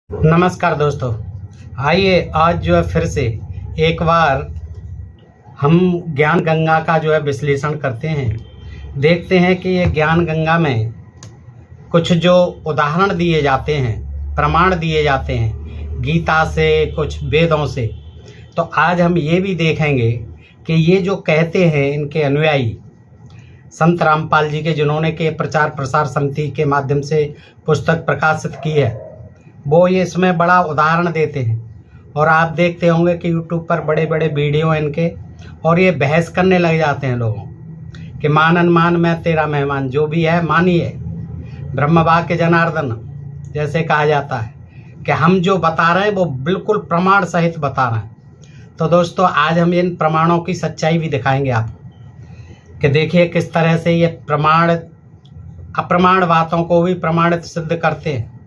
नमस्कार दोस्तों। आइए आज जो है फिर से एक बार हम ज्ञान गंगा का जो है विश्लेषण करते हैं। देखते हैं कि ये ज्ञान गंगा में कुछ जो उदाहरण दिए जाते हैं, प्रमाण दिए जाते हैं गीता से, कुछ वेदों से। तो आज हम ये भी देखेंगे कि ये जो कहते हैं इनके अनुयायी संत रामपाल जी के, जिन्होंने के प्रचार प्रसार समिति के माध्यम से पुस्तक प्रकाशित की है, वो ये इसमें बड़ा उदाहरण देते हैं। और आप देखते होंगे कि यूट्यूब पर बड़े बड़े वीडियो हैं इनके, और ये बहस करने लग जाते हैं लोगों कि मान अनमान मैं तेरा मेहमान, जो भी है मानिए। ब्रह्म वाक्य जनार्दन जैसे कहा जाता है कि हम जो बता रहे हैं वो बिल्कुल प्रमाण सहित बता रहे हैं। तो दोस्तों आज हम इन प्रमाणों की सच्चाई भी दिखाएंगे आपको कि देखिए किस तरह से ये प्रमाण अप्रमाण बातों को भी प्रमाणित सिद्ध करते हैं,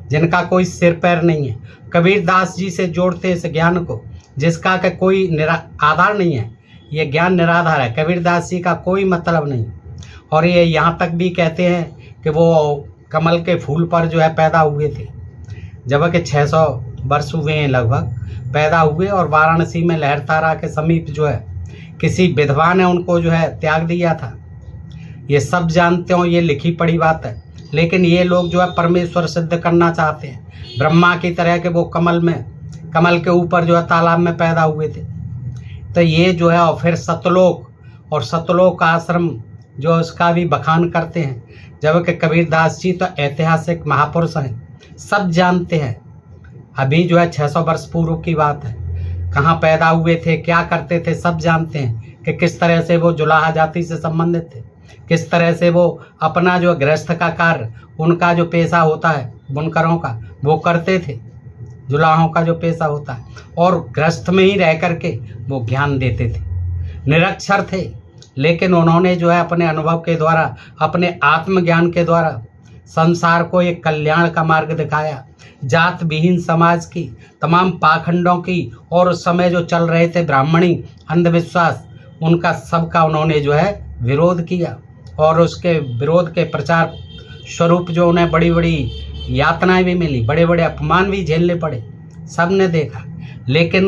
जिनका कोई सिर पैर नहीं है। कबीर दास जी से जोड़ते हैं इस ज्ञान को, जिसका कि कोई आधार नहीं है। ये ज्ञान निराधार है, कबीर दास जी का कोई मतलब नहीं। और ये यहाँ तक भी कहते हैं कि वो कमल के फूल पर जो है पैदा हुए थे, जबकि 600 वर्ष हुए हैं लगभग पैदा हुए, और वाराणसी में लहरतारा के समीप जो है किसी विधवा ने उनको जो है त्याग दिया था। ये सब जानते हो, ये लिखी पढ़ी बात है। लेकिन ये लोग जो है परमेश्वर सिद्ध करना चाहते हैं, ब्रह्मा की तरह के वो कमल के ऊपर जो है तालाब में पैदा हुए थे। तो ये जो है, और फिर सतलोक आश्रम जो उसका भी बखान करते हैं, जबकि कबीर दास जी तो ऐतिहासिक महापुरुष हैं, सब जानते हैं। अभी जो है 600 वर्ष पूर्व की बात है, कहाँ पैदा हुए थे, क्या करते थे, सब जानते हैं कि किस तरह से वो जुलाहा जाति से संबंधित थे, किस तरह से वो अपना जो गृहस्थ का कार्य, उनका जो पेशा होता है बुनकरों का, वो करते थे। जुलाहों का जो पेशा होता है, और गृहस्थ में ही रह करके वो ज्ञान देते थे। निरक्षर थे, लेकिन उन्होंने जो है अपने अनुभव के द्वारा, अपने आत्मज्ञान के द्वारा संसार को एक कल्याण का मार्ग दिखाया। जात विहीन समाज की तमाम पाखंडों की, और उस समय जो चल रहे थे ब्राह्मणी अंधविश्वास, उनका सबका उन्होंने जो है विरोध किया। और उसके विरोध के प्रचार स्वरूप जो उन्हें बड़ी बड़ी यातनाएं भी मिली, बड़े बड़े अपमान भी झेलने पड़े, सब ने देखा। लेकिन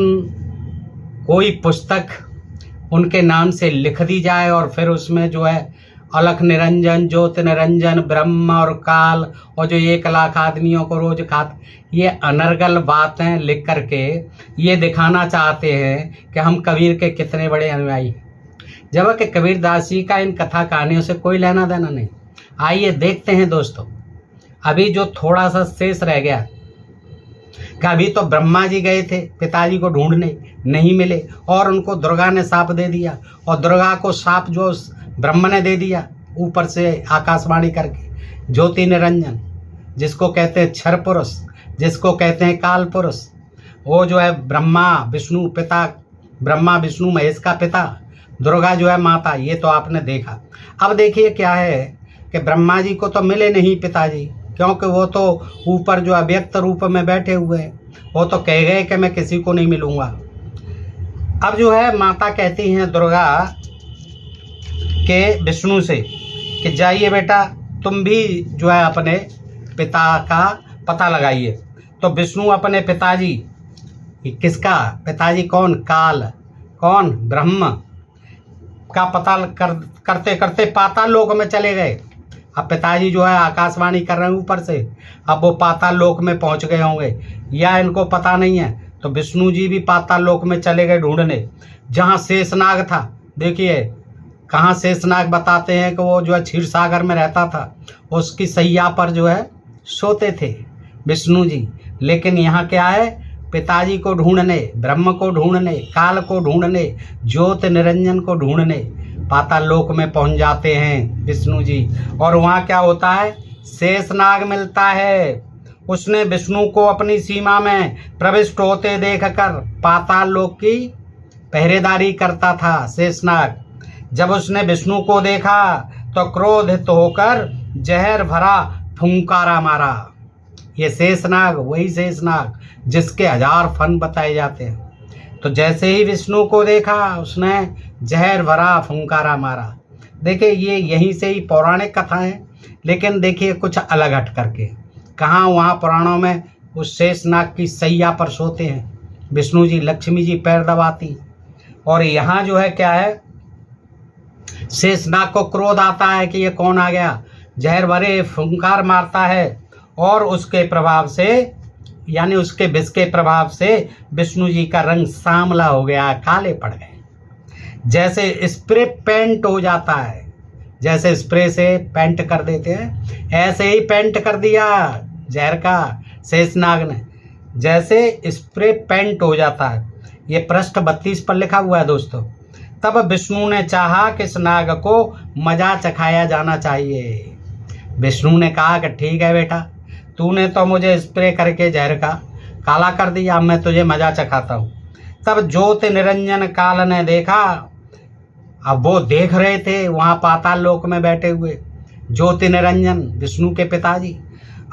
कोई पुस्तक उनके नाम से लिख दी जाए, और फिर उसमें जो है अलख निरंजन, ज्योति निरंजन, ब्रह्म और काल, और जो 1 लाख आदमियों को रोज ये अनर्गल बातें लिख करके ये दिखाना चाहते हैं कि हम कबीर के कितने बड़े अनुयायी हैं, जबकि कबीर दास जी का इन कथा कहानियों से कोई लेना देना नहीं। आइए देखते हैं दोस्तों, अभी जो थोड़ा सा शेष रह गया कि अभी तो ब्रह्मा जी गए थे पिताजी को ढूंढने, नहीं मिले, और उनको दुर्गा ने शाप दे दिया, और दुर्गा को शाप जो ब्रह्म ने दे दिया ऊपर से आकाशवाणी करके। ज्योति निरंजन, जिसको कहते हैं क्षर पुरुष, जिसको कहते हैं काल पुरुष, वो जो है ब्रह्मा विष्णु पिता, ब्रह्मा विष्णु महेश का पिता, दुर्गा जो है माता। ये तो आपने देखा। अब देखिए क्या है कि ब्रह्मा जी को तो मिले नहीं पिताजी, क्योंकि वो तो ऊपर जो अव्यक्त रूप में बैठे हुए हैं। वो तो कह गए कि मैं किसी को नहीं मिलूंगा। अब जो है माता कहती हैं दुर्गा के विष्णु से कि जाइए बेटा, तुम भी जो है अपने पिता का पता लगाइए। तो विष्णु अपने पिताजी, किसका पिताजी, कौन, काल, कौन, ब्रह्म का पता करते करते पाताल लोक में चले गए। अब पिताजी जो है आकाशवाणी कर रहे हैं ऊपर से, अब वो पाताल लोक में पहुंच गए होंगे, या इनको पता नहीं है। तो विष्णु जी भी पाताल लोक में चले गए ढूंढने, जहाँ शेषनाग था। देखिए कहाँ शेषनाग, बताते हैं कि वो जो है क्षीर सागर में रहता था, उसकी सैया पर जो है सोते थे विष्णु जी। लेकिन यहाँ क्या है, पिताजी को ढूंढने, ब्रह्म को ढूंढने, काल को ढूंढने, ज्योति निरंजन को ढूंढने पाताल लोक में पहुंच जाते हैं विष्णु जी। और वहाँ क्या होता है, शेषनाग मिलता है। उसने विष्णु को अपनी सीमा में प्रविष्ट होते देखकर पाताल लोक की पहरेदारी करता था शेषनाग। जब उसने विष्णु को देखा तो क्रोधित होकर जहर भरा फुंकारा मारा। ये शेषनाग, वही शेषनाग जिसके 1000 फन बताए जाते हैं। तो जैसे ही विष्णु को देखा, उसने जहर भरा फुंकारा मारा। देखिए ये यहीं से ही पौराणिक कथा है, लेकिन देखिए कुछ अलग हट करके। कहाँ वहाँ पुराणों में उस शेषनाग की सैया पर सोते हैं। विष्णु जी, लक्ष्मी जी पैर दबाती। और यहाँ जो है क्या है, शेषनाग को क्रोध आता है कि ये कौन आ गया, जहर भरे फुंकार मारता है और उसके प्रभाव से, यानी उसके विष के प्रभाव से विष्णु जी का रंग सांवला हो गया, काले पड़ गए। जैसे स्प्रे पेंट हो जाता है, जैसे स्प्रे से पेंट कर देते हैं, ऐसे ही पेंट कर दिया जहर का शेषनाग ने, जैसे स्प्रे पेंट हो जाता है। ये पृष्ठ 32 पर लिखा हुआ है दोस्तों। तब विष्णु ने चाहा कि इस नाग को मजा चखाया जाना चाहिए। विष्णु ने कहा कि ठीक है बेटा, तूने तो मुझे स्प्रे करके जहर का काला कर दिया, मैं तुझे मजा चखाता हूँ। तब ज्योति निरंजन काल ने देखा, अब वो देख रहे थे वहाँ पाताल लोक में बैठे हुए ज्योति निरंजन विष्णु के पिताजी।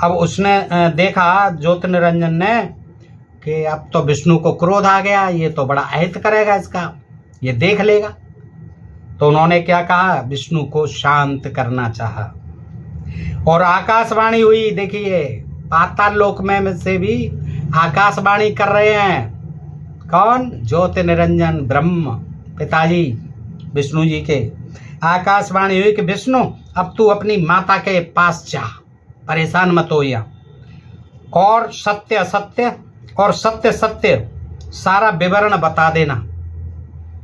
अब उसने देखा ज्योति निरंजन ने कि अब तो विष्णु को क्रोध आ गया, ये तो बड़ा अहित करेगा इसका, ये देख लेगा। तो उन्होंने क्या कहा, विष्णु को शांत करना चाहा और आकाशवाणी हुई। देखिए पाताल लोक में से भी आकाशवाणी कर रहे हैं। कौन? ज्योति निरंजन ब्रह्म पिताजी विष्णु जी के। आकाशवाणी हुई कि विष्णु अब तू अपनी माता के पास जा, परेशान मत हो या, और सत्य सत्य और सत्य सत्य सारा विवरण बता देना,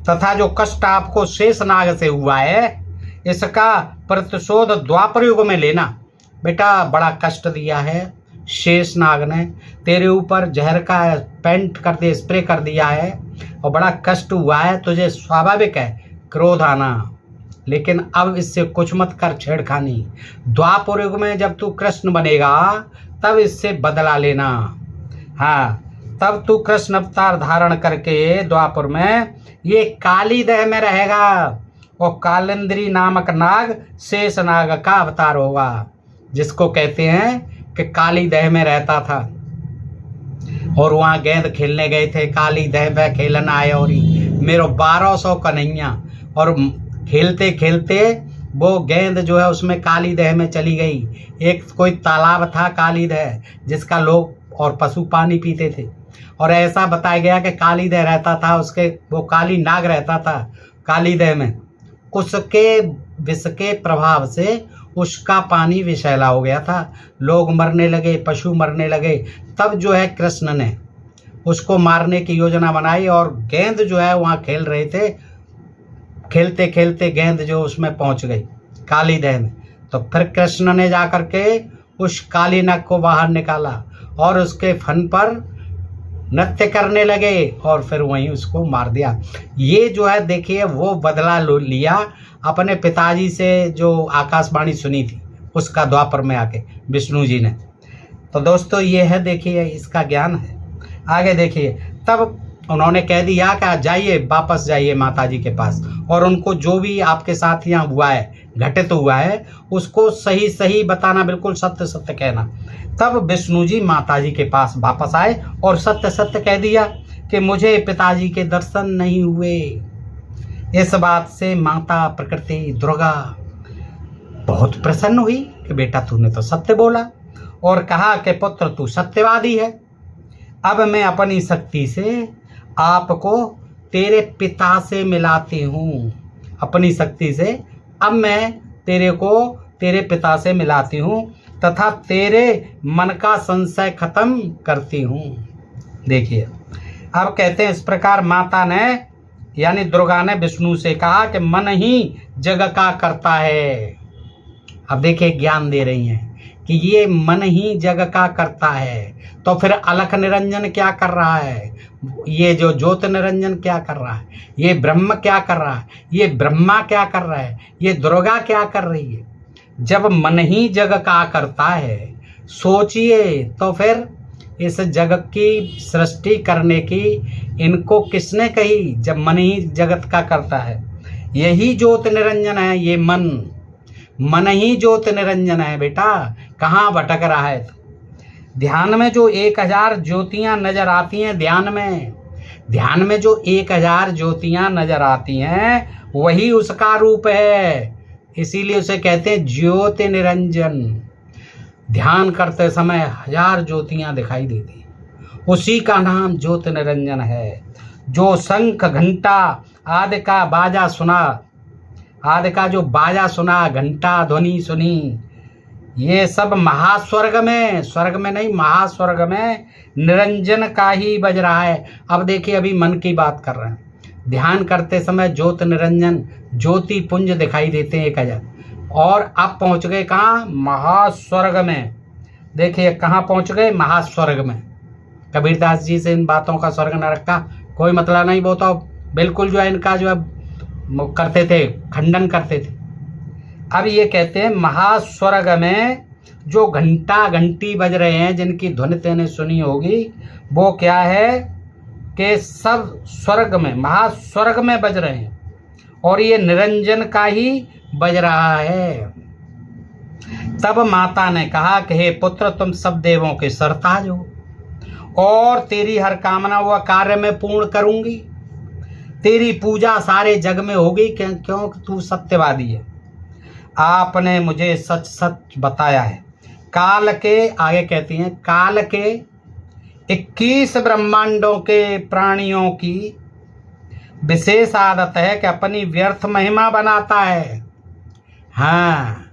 तथा जो कष्ट आपको शेषनाग से हुआ है इसका प्रतिशोध द्वापर युग में लेना। बेटा बड़ा कष्ट दिया है शेषनाग ने, तेरे ऊपर जहर का पेंट कर दे, स्प्रे कर दिया है और बड़ा कष्ट हुआ है तुझे, स्वाभाविक है क्रोध आना, लेकिन अब इससे कुछ मत कर छेड़खानी। द्वापर युग में जब तू कृष्ण बनेगा तब इससे बदला लेना। हाँ, तब तू कृष्ण अवतार धारण करके द्वापर में ये काली देह में रहेगा और कालिंद्री नामक नाग शेषनाग का अवतार होगा, जिसको कहते हैं कि काली देह में रहता था। और वहाँ गेंद खेलने गए थे, काली देह में खेलन आए और मेरो 1200 कन्हैया, और खेलते खेलते वो गेंद जो है उसमें काली देह में चली गई। एक कोई तालाब था काली देह जिसका लोग और पशु पानी पीते थे, और ऐसा बताया गया कि काली देह रहता था, उसके वो काली नाग रहता था काली देह में, उसके विष के प्रभाव से उसका पानी विषैला हो गया था, लोग मरने लगे, पशु मरने लगे। तब जो है कृष्ण ने उसको मारने की योजना बनाई और गेंद जो है वहाँ खेल रहे थे, खेलते खेलते गेंद जो उसमें पहुँच गई काली देह में। तो फिर कृष्ण ने जा कर के उस काली नाग को बाहर निकाला और उसके फन पर नृत्य करने लगे और फिर वहीं उसको मार दिया। ये जो है देखिए वो बदला लिया अपने पिताजी से, जो आकाशवाणी सुनी थी उसका द्वापर में आके विष्णु जी ने। तो दोस्तों ये है, देखिए इसका ज्ञान है। आगे देखिए, तब उन्होंने कह दिया कि जाइए, वापस जाइए माता जी के पास, और उनको जो भी आपके साथ यहाँ हुआ है, घटित हुआ है, उसको सही सही बताना, बिल्कुल सत्य सत्य कहना। तब विष्णु जी माता जी के पास वापस आए और सत्य सत्य कह दिया कि मुझे पिताजी के दर्शन नहीं हुए। इस बात से माता प्रकृति दुर्गा बहुत प्रसन्न हुई कि बेटा तूने तो सत्य बोला, और कहा कि पुत्र तू सत्यवादी है। अब मैं अपनी शक्ति से आपको तेरे पिता से मिलाती हूँ, अपनी शक्ति से अब मैं तेरे को तेरे पिता से मिलाती हूँ तथा तेरे मन का संशय खत्म करती हूँ। देखिए अब कहते हैं, इस प्रकार माता ने यानी दुर्गा ने विष्णु से कहा कि मन ही जग का करता है। अब देखिए ज्ञान दे रही हैं कि ये मन ही जग का करता है, तो फिर अलख निरंजन क्या कर रहा है, ये जो ज्योति निरंजन क्या कर रहा है, ये ब्रह्म क्या कर रहा है, ये ब्रह्मा क्या कर रहा है, ये दुर्गा क्या कर रही है। जब मन ही जग का करता है, सोचिए तो फिर इस जग की सृष्टि करने की इनको किसने कही, जब मन ही जगत का करता है। यही ज्योति निरंजन है, ये मन ही ज्योति निरंजन है। बेटा कहाँ भटक रहा है? ध्यान में जो 1000 ज्योतियाँ नजर आती हैं, ध्यान में जो 1000 ज्योतियाँ नजर आती हैं वही उसका रूप है, इसीलिए उसे कहते हैं ज्योति निरंजन। ध्यान करते समय हजार ज्योतियां दिखाई देती, उसी का नाम ज्योति निरंजन है। जो शंख घंटा आदि का बाजा सुना, आदि का जो बाजा सुना, घंटा ध्वनि सुनी, ये सब महास्वर्ग में, स्वर्ग में नहीं महास्वर्ग में निरंजन का ही बज रहा है। अब देखिए, अभी मन की बात कर रहे हैं, ध्यान करते समय ज्योति निरंजन ज्योति पुंज दिखाई देते हैं 1000, और अब पहुंच गए कहाँ? महास्वर्ग में। देखिए कहाँ पहुंच गए? महास्वर्ग में। कबीरदास जी से इन बातों का स्वर्ग नरक का कोई मतलब नहीं, वो तो बिल्कुल जो है इनका जो है करते थे, खंडन करते थे। अब ये कहते हैं महास्वर्ग में जो घंटा घंटी बज रहे हैं, जिनकी ध्वनि तेने सुनी होगी, वो क्या है कि सब स्वर्ग में, महास्वर्ग में बज रहे हैं, और ये निरंजन का ही बज रहा है। तब माता ने कहा कि हे पुत्र, तुम सब देवों के सरताज हो, और तेरी हर कामना व कार्य में पूर्ण करूंगी। तेरी पूजा सारे जग में होगी, क्योंकि तू सत्यवादी है। आपने मुझे सच सच बताया है। काल के, आगे कहती हैं, काल के 21 ब्रह्मांडों के प्राणियों की विशेष आदत है कि अपनी व्यर्थ महिमा बनाता है। हाँ,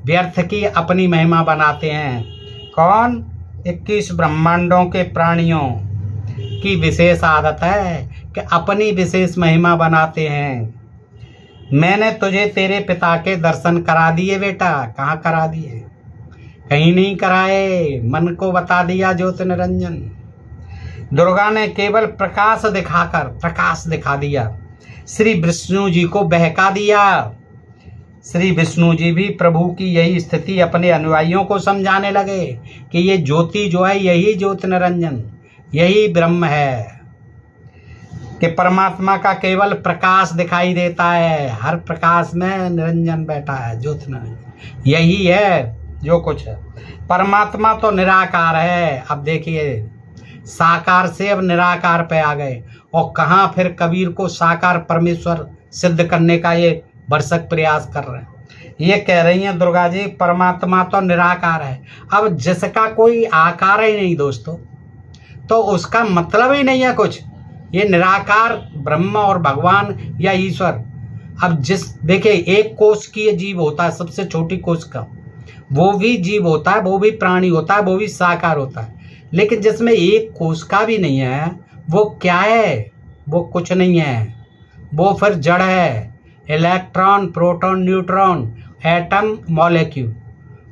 व्यर्थ की अपनी महिमा बनाते हैं। कौन? 21 ब्रह्मांडों के प्राणियों की विशेष आदत है कि अपनी विशेष महिमा बनाते हैं। मैंने तुझे तेरे पिता के दर्शन करा दिए बेटा। कहाँ करा दिए? कहीं नहीं कराए, मन को बता दिया ज्योति निरंजन। दुर्गा ने केवल प्रकाश दिखाकर प्रकाश दिखा दिया, श्री विष्णु जी को बहका दिया। श्री विष्णु जी भी प्रभु की यही स्थिति अपने अनुयायियों को समझाने लगे कि ये ज्योति जो है, यही ज्योति निरंजन, यही ब्रह्म है, कि परमात्मा का केवल प्रकाश दिखाई देता है। हर प्रकाश में निरंजन बैठा है, ज्योति निरंजन, यही है जो कुछ है। परमात्मा तो निराकार है। अब देखिए, साकार से अब निराकार पे आ गए, और कहाँ फिर कबीर को साकार परमेश्वर सिद्ध करने का ये भरसक प्रयास कर रहे हैं। ये कह रही हैं दुर्गा जी, परमात्मा तो निराकार है। अब जिसका कोई आकार ही नहीं दोस्तों, तो उसका मतलब ही नहीं है कुछ। ये निराकार ब्रह्म और भगवान या ईश्वर, अब देखिए, एक कोष की ये जीव होता है, सबसे छोटी कोष का, वो भी जीव होता है, वो भी प्राणी होता है, वो भी साकार होता है। लेकिन जिसमें एक कोष का भी नहीं है, वो क्या है? वो कुछ नहीं है, वो फिर जड़ है। Electron, proton, neutron, atom, molecule,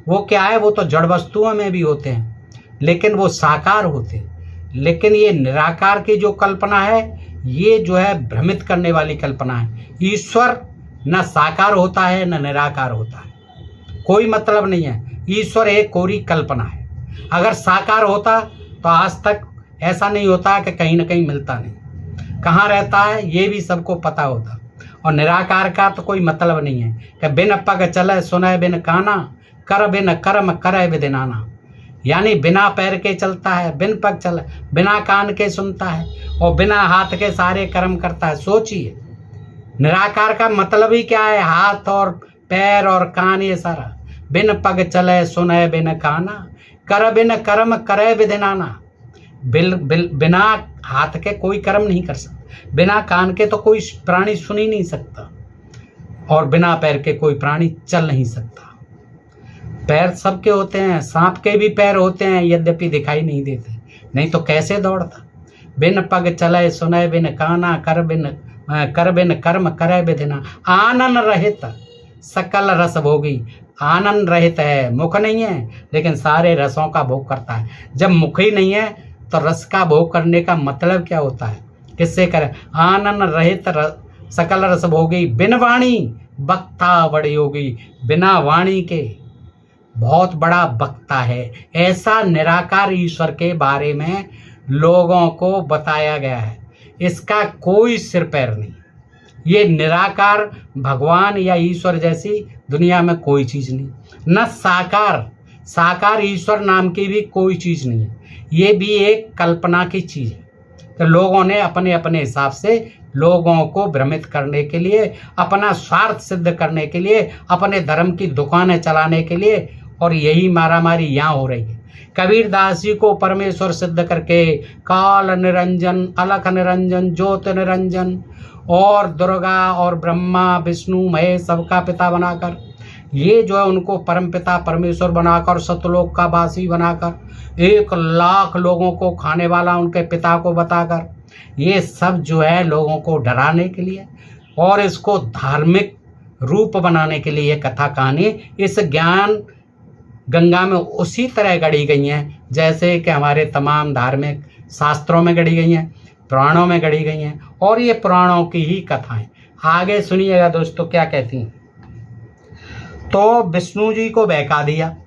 वो क्या है? वो तो जड़ वस्तुओं में भी होते हैं, लेकिन वो साकार होते हैं। लेकिन ये निराकार की जो कल्पना है, ये जो है भ्रमित करने वाली कल्पना है। ईश्वर न साकार होता है न निराकार होता है, कोई मतलब नहीं है। ईश्वर एक कोरी कल्पना है। अगर साकार होता तो आज तक ऐसा नहीं होता कि कहीं ना कहीं मिलता नहीं, कहाँ रहता है ये भी सबको पता होता। और निराकार का तो कोई मतलब नहीं है कि बिन पग चले सुने बिन काना, कर बिन कर्म करे विधि नाना। यानी बिना पैर के चलता है, बिन पग चले, बिना कान के सुनता है, और बिना हाथ के सारे कर्म करता है। सोचिए, निराकार का मतलब ही क्या है? हाथ और पैर और कान, ये सारा। बिन पग चले सुने बिन काना, कर बिन कर्म करे विधि नाना। बिना हाथ के कोई कर्म नहीं कर सकता, बिना कान के तो कोई प्राणी सुन ही नहीं सकता, और बिना पैर के कोई प्राणी चल नहीं सकता। पैर सबके होते हैं, सांप के भी पैर होते हैं, यद्यपि दिखाई नहीं देते, नहीं तो कैसे दौड़ता। बिन पग चले सुने बिन काना, कर बिन कर्म करे विधि नाना। आनंद रहित सकल रस भोगी। आनंद रहित है, मुख नहीं है, लेकिन सारे रसों का भोग करता है। जब मुख ही नहीं है तो रस का भोग करने का मतलब क्या होता है? किससे करे? आनंद रहित सकल रस भोगी, बिन वाणी वक्ता बड़े योगी। बिना वाणी के बहुत बड़ा वक्ता है। ऐसा निराकार ईश्वर के बारे में लोगों को बताया गया है। इसका कोई सिर पैर नहीं। ये निराकार भगवान या ईश्वर जैसी दुनिया में कोई चीज़ नहीं, न साकार ईश्वर नाम की भी कोई चीज़ नहीं है। ये भी एक कल्पना की चीज़ है। तो लोगों ने अपने अपने हिसाब से लोगों को भ्रमित करने के लिए, अपना स्वार्थ सिद्ध करने के लिए, अपने धर्म की दुकानें चलाने के लिए और यही मारामारी यहाँ हो रही है। कबीरदास जी को परमेश्वर सिद्ध करके काल निरंजन, अलख निरंजन, ज्योत निरंजन और दुर्गा और ब्रह्मा विष्णु महेश सबका पिता बनाकर, ये जो है उनको परम पिता परमेश्वर बनाकर, सतलोक का वासी बनाकर, 1,00,000 लोगों को खाने वाला उनके पिता को बताकर, ये सब जो है लोगों को डराने के लिए और इसको धार्मिक रूप बनाने के लिए कथा कहानी इस ज्ञान गंगा में उसी तरह गढ़ी गई हैं जैसे कि हमारे तमाम धार्मिक शास्त्रों में गढ़ी गई हैं, पुराणों में गढ़ी गई हैं, और ये पुराणों की ही कथाएं। आगे सुनिएगा दोस्तों क्या कहती हैं। तो विष्णु जी को बहका दिया।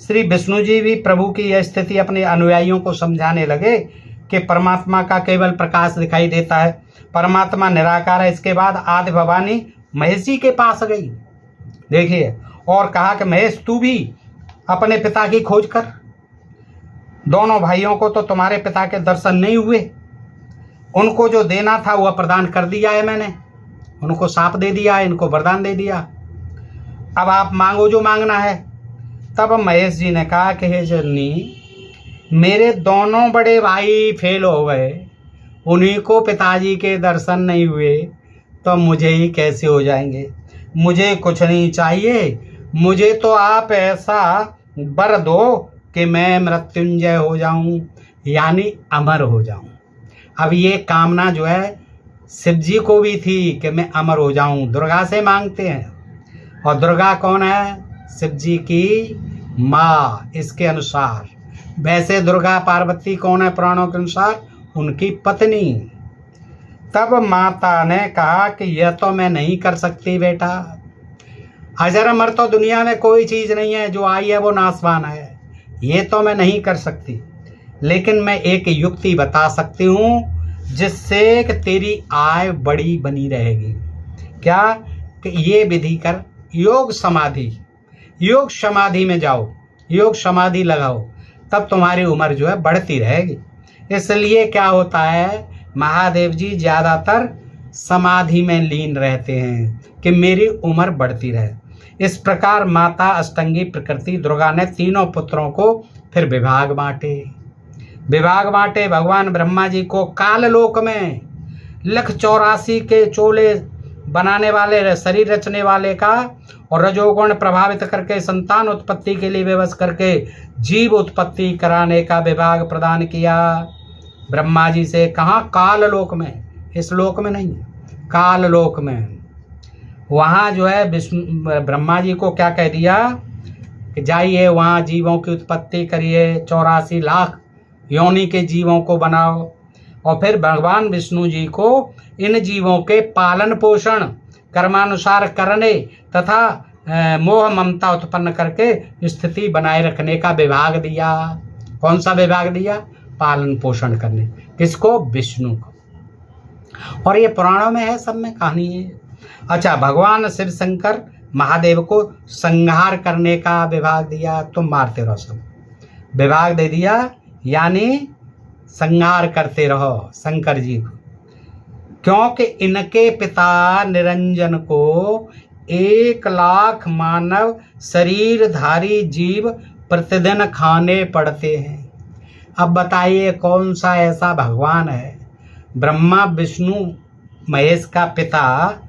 श्री विष्णु जी भी प्रभु की यह स्थिति अपने अनुयायियों को समझाने लगे कि परमात्मा का केवल प्रकाश दिखाई देता है, परमात्मा निराकार है। इसके बाद आदि भवानी महेश जी के पास गई, देखिए, और कहा कि महेश तू भी अपने पिता की खोज कर। दोनों भाइयों को तो तुम्हारे पिता के दर्शन नहीं हुए, उनको जो देना था वह प्रदान कर दिया है मैंने, उनको साप दे दिया है, इनको वरदान दे दिया, अब आप मांगो जो मांगना है। तब महेश जी ने कहा कि हे जननी, मेरे दोनों बड़े भाई फेल हो गए, उन्हीं को पिताजी के दर्शन नहीं हुए तो मुझे ही कैसे हो जाएंगे। मुझे कुछ नहीं चाहिए, मुझे तो आप ऐसा वर दो कि मैं मृत्युंजय हो जाऊं, यानी अमर हो जाऊं। अब ये कामना जो है शिव जी को भी थी कि मैं अमर हो जाऊं, दुर्गा से मांगते हैं, और दुर्गा कौन है? शिव जी की माँ इसके अनुसार। वैसे दुर्गा पार्वती कौन है पुराणों के अनुसार? उनकी पत्नी। तब माता ने कहा कि यह तो मैं नहीं कर सकती बेटा, अजर अमर तो दुनिया में कोई चीज़ नहीं है, जो आई है वो नाशवान है, ये तो मैं नहीं कर सकती, लेकिन मैं एक युक्ति बता सकती हूँ जिससे कि तेरी आय बड़ी बनी रहेगी। क्या? कि ये विधि कर, योग समाधि में जाओ, योग समाधि लगाओ, तब तुम्हारी उम्र जो है बढ़ती रहेगी। इसलिए क्या होता है, महादेव जी ज़्यादातर समाधि में लीन रहते हैं कि मेरी उम्र बढ़ती रहे। इस प्रकार माता अष्टंगी प्रकृति दुर्गा ने तीनों पुत्रों को फिर विभाग बांटे। भगवान ब्रह्मा जी को काललोक में 1,84 के चोले बनाने वाले, शरीर रचने वाले का और रजोगुण प्रभावित करके संतान उत्पत्ति के लिए विवश करके जीव उत्पत्ति कराने का विभाग प्रदान किया ब्रह्मा जी से। कहाँ? काललोक में, इस लोक में नहीं, काललोक में। वहाँ जो है विष्णु ब्रह्मा जी को क्या कह दिया कि जाइए वहाँ जीवों की उत्पत्ति करिए, 84 लाख योनि के जीवों को बनाओ, और फिर भगवान विष्णु जी को इन जीवों के पालन पोषण कर्मानुसार करने तथा मोह ममता उत्पन्न करके स्थिति बनाए रखने का विभाग दिया। कौन सा विभाग दिया? पालन पोषण करने। किसको? विष्णु को। और ये पुराणों में है, सब में कहानी है। अच्छा, भगवान शिव शंकर महादेव को संहार करने का विभाग दिया, तुम मारते रहो, सब विभाग दे दिया, यानी संहार करते रहो शंकर जी को, क्योंकि इनके पिता निरंजन को 1,00,000 मानव शरीरधारी जीव प्रतिदिन खाने पड़ते हैं। अब बताइए कौन सा ऐसा भगवान है, ब्रह्मा विष्णु महेश का पिता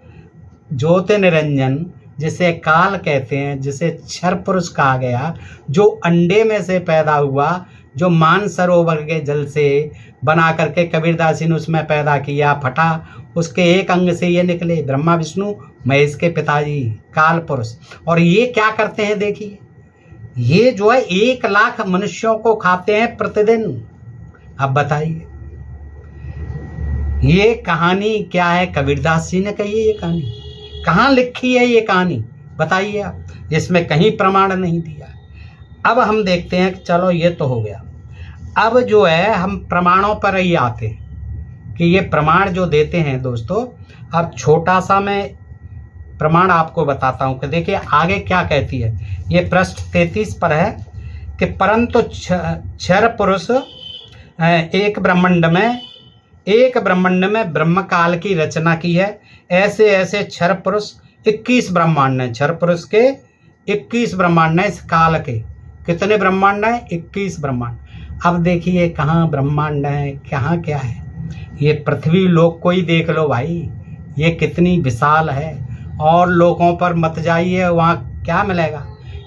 ज्योति निरंजन, जिसे काल कहते हैं, जिसे क्षर पुरुष कहा गया, जो अंडे में से पैदा हुआ, जो मानसरोवर के जल से बना करके कबीरदास जी ने उसमें पैदा किया, फटा, उसके एक अंग से ये निकले ब्रह्मा विष्णु महेश के पिताजी काल पुरुष। और ये क्या करते हैं देखिए, ये जो है 1,00,000 मनुष्यों को खाते हैं प्रतिदिन। अब बताइए ये कहानी क्या है? कबीरदास जी ने कही है ये कहानी, कहाँ लिखी है ये कहानी बताइए आप, इसमें कहीं प्रमाण नहीं दिया। अब हम देखते हैं कि चलो ये तो हो गया, अब जो है हम प्रमाणों पर ही आते हैं कि ये प्रमाण जो देते हैं दोस्तों। अब छोटा सा मैं प्रमाण आपको बताता हूँ कि देखिए आगे क्या कहती है। ये पृष्ठ 33 पर है कि परंतु क्षर पुरुष एक ब्रह्मांड में ब्रह्म काल की रचना की है। ऐसे क्षर पुरुष 21 ब्रह्मांड हैं, क्षर पुरुष के 21 ब्रह्मांड है इस काल के। कितने ब्रह्मांड हैं? 21 ब्रह्मांड। अब देखिए कहाँ ब्रह्मांड है, कहाँ क्या है। ये पृथ्वी लोक को ही देख लो भाई, ये कितनी विशाल है। और लोकों पर मत जाइए, वहाँ क्या मिलेगा,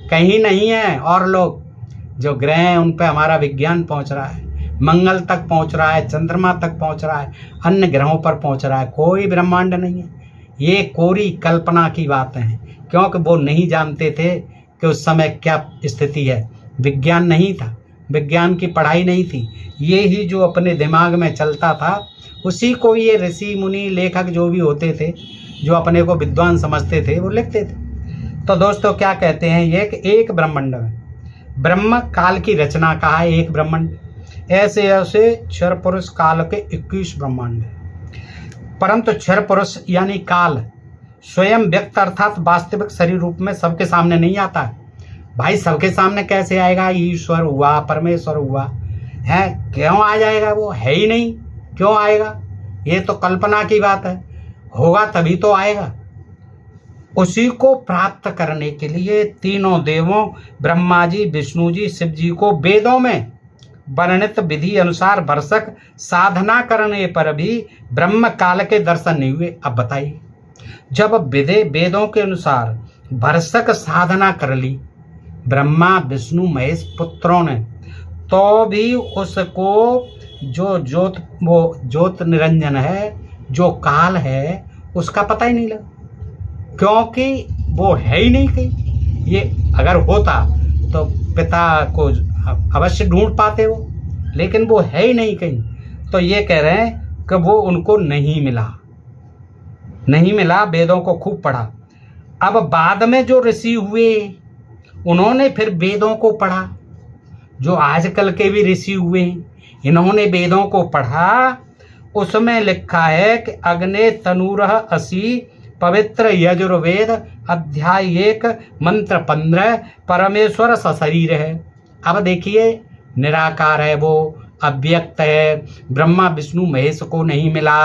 कहीं नहीं है। और लोग जो ग्रह हैं उन पे हमारा विज्ञान पहुँच रहा है, मंगल तक पहुँच रहा है, चंद्रमा तक पहुँच रहा है, अन्य ग्रहों पर पहुँच रहा है। कोई ब्रह्मांड नहीं है। ये कोरी कल्पना की बातें हैं, क्योंकि वो नहीं जानते थे कि उस समय क्या स्थिति है। विज्ञान नहीं था, विज्ञान की पढ़ाई नहीं थी। ये ही जो अपने दिमाग में चलता था उसी को ये ऋषि मुनि लेखक जो भी होते थे, जो अपने को विद्वान समझते थे, वो लिखते थे। तो दोस्तों क्या कहते हैं ये कि एक ब्रह्मांड में ब्रह्म काल की रचना कहा है एक ब्रह्मांड। ऐसे ऐसे क्षर पुरुष काल के 21 ब्रह्मांड है। परंतु क्षर पुरुष यानी काल स्वयं व्यक्त अर्थात वास्तविक शरीर रूप में सबके सामने नहीं आता है। भाई सबके सामने कैसे आएगा? ईश्वर हुआ, परमेश्वर हुआ है, क्यों आ जाएगा? वो है ही नहीं, क्यों आएगा? ये तो कल्पना की बात है। होगा तभी तो आएगा। उसी को प्राप्त करने के लिए तीनों देवों ब्रह्मा जी, विष्णु जी, शिव जी को वेदों में वर्णित विधि अनुसार भरसक साधना करने पर भी ब्रह्म काल के दर्शन नहीं हुए। अब बताइए, जब वेदों के अनुसार भरसक साधना कर ली ब्रह्मा विष्णु महेश पुत्रों ने, तो भी उसको जो ज्योत निरंजन है, जो काल है, उसका पता ही नहीं लगा, क्योंकि वो है ही नहीं कहीं। ये अगर होता तो पिता को अवश्य ढूंढ पाते वो, लेकिन वो है ही नहीं कहीं। तो ये कह रहे हैं कि वो उनको नहीं मिला। वेदों को खूब पढ़ा। अब बाद में जो ऋषि हुए उन्होंने फिर वेदों को पढ़ा। जो आजकल के भी ऋषि हुए इन्होंने वेदों को पढ़ा। उसमें लिखा है कि अग्ने तनूरः असि पवित्र यजुर्वेद अध्याय 1 मंत्र 15 परमेश्वर सशरीर है। अब देखिए, निराकार है, वो अव्यक्त है, ब्रह्मा विष्णु महेश को नहीं मिला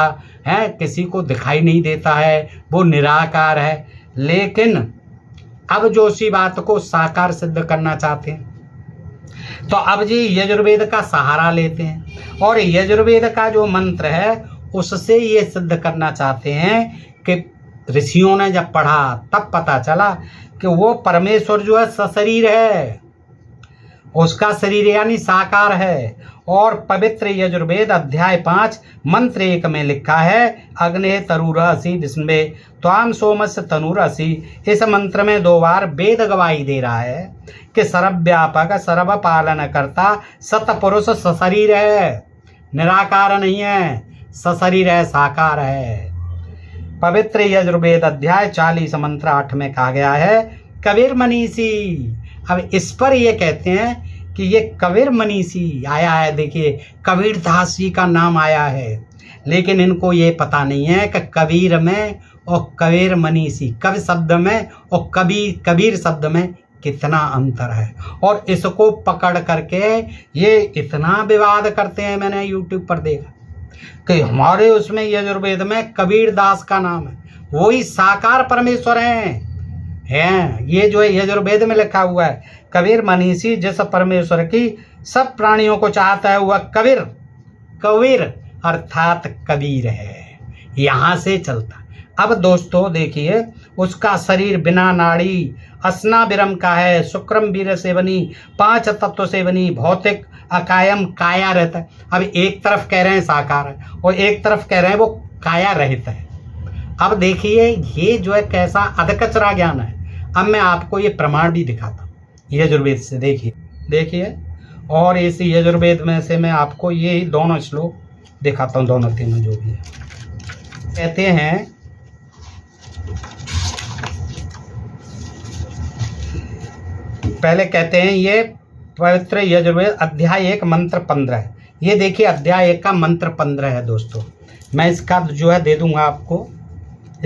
है, किसी को दिखाई नहीं देता है, वो निराकार है। लेकिन अब जो उसी बात को साकार सिद्ध करना चाहते हैं, तो अब जी यजुर्वेद का सहारा लेते हैं और यजुर्वेद का जो मंत्र है उससे ये सिद्ध करना चाहते हैं कि ऋषियों ने जब पढ़ा तब पता चला कि वो परमेश्वर जो है सशरीर है, उसका शरीर यानी साकार है। और पवित्र यजुर्वेद अध्याय 5 मंत्र 1 में लिखा है अग्ने तरुरसि विष्णवे त्वाम सोमस्य तनुरसि। इस मंत्र में 2 बार वेद गवाही दे रहा है कि सर्वव्यापक सर्व पालन करता सतपुरुष सशरीर है, निराकार नहीं है, सशरीर है, साकार है। पवित्र यजुर्वेद अध्याय 40 मंत्र 8 में कहा गया है कबीर मनीषी। अब इस पर ये कहते हैं कि ये कबीर मनीषी आया है। देखिए, कबीर दास जी का नाम आया है, लेकिन इनको ये पता नहीं है कि कबीर में और कबीर मनीषी, कवि शब्द में और कबीर शब्द में कितना अंतर है। और इसको पकड़ करके ये इतना विवाद करते हैं। मैंने यूट्यूब पर देखा कि हमारे उसमें यजुर्वेद में कबीर दास का नाम है, वही साकार परमेश्वर हैं। ये जो है यजुर्वेद में लिखा हुआ है कबीर मनीषी, जिस परमेश्वर की सब प्राणियों को चाहता है वह कबीर अर्थात कबीर है। यहाँ से चलता। अब दोस्तों देखिए, उसका शरीर बिना नाड़ी असना विरम का है, शुक्रम वीर से बनी, 5 तत्व से बनी, भौतिक अकायम काया रहता है। अब एक तरफ कह रहे हैं साकार है और एक तरफ कह रहे हैं वो काया रहित है। अब देखिए, ये जो है कैसा अधकचरा ज्ञान है। अब मैं आपको ये प्रमाण भी दिखाता हूँ यजुर्वेद से। देखिए, और इस यजुर्वेद में से मैं आपको ये दोनों श्लोक दिखाता हूँ, दोनों तीनों जो भी है। कहते हैं पहले कहते हैं ये पवित्र यजुर्वेद अध्याय 1 मंत्र 15 है। ये देखिए अध्याय 1 का मंत्र 15 है दोस्तों। मैं इसका जो है दे दूंगा आपको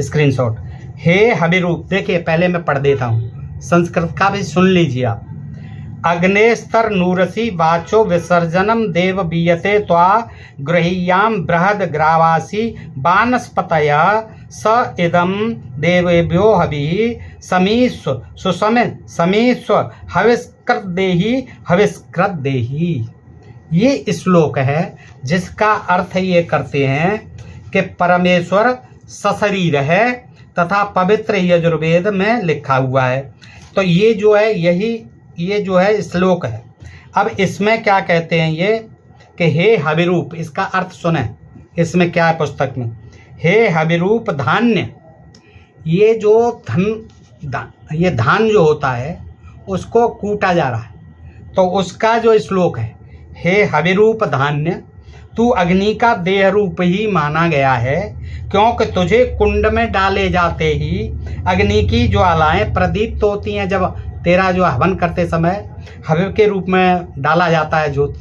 स्क्रीनशॉट। हे हविरूप, देखिए पहले मैं पढ़ देता हूँ, संस्कृत का भी सुन लीजिए आप। अग्नेस्तर नूरसी वाचो विसर्जनम देव बीयते त्वा गृहीयाम बृहद ग्रावासी वानस्पतया स इदम देवेभ्यो हवि समीस्व समीस्व हविष्कृत देहि। ये श्लोक है जिसका अर्थ ये करते हैं कि परमेश्वर सशरीर है तथा पवित्र यजुर्वेद में लिखा हुआ है। तो ये जो है ये जो है श्लोक है। अब इसमें क्या कहते हैं ये कि हे हविरूप, इसका अर्थ सुने, इसमें क्या है पुस्तक में, हे हविरूप धान्य, ये जो ये धान जो होता है उसको कूटा जा रहा है, तो उसका जो श्लोक है, हे हविरूप धान्य तू अग्नि का देह रूप ही माना गया है, क्योंकि तुझे कुंड में डाले जाते ही अग्नि की ज्वालाएं प्रदीप्त होती हैं। जब तेरा जो हवन करते समय हविव के रूप में डाला जाता है जो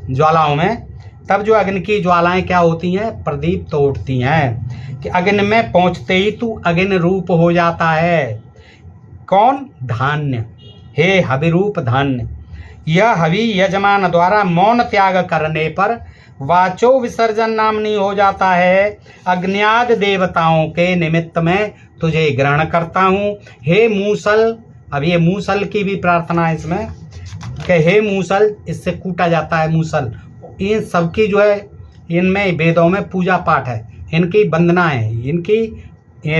ज्वालाओं में, तब जो अग्नि की ज्वालाएं क्या होती हैं, प्रदीप्त उठती हैं कि अग्नि में पहुंचते ही तू अग्नि रूप हो जाता है। कौन? धान्य, हे हविरूप धान्य। यह हवि यजमान द्वारा मौन त्याग करने पर वाचो विसर्जन नामनी हो जाता है। अग्न्याद देवताओं के निमित्त में तुझे ग्रहण करता हूँ। हे मूसल, अब ये मूसल की भी प्रार्थना है इसमें कि हे मूसल, इससे कूटा जाता है मूसल। इन सबकी जो है इनमें वेदों में पूजा पाठ है, इनकी वंदना है, इनकी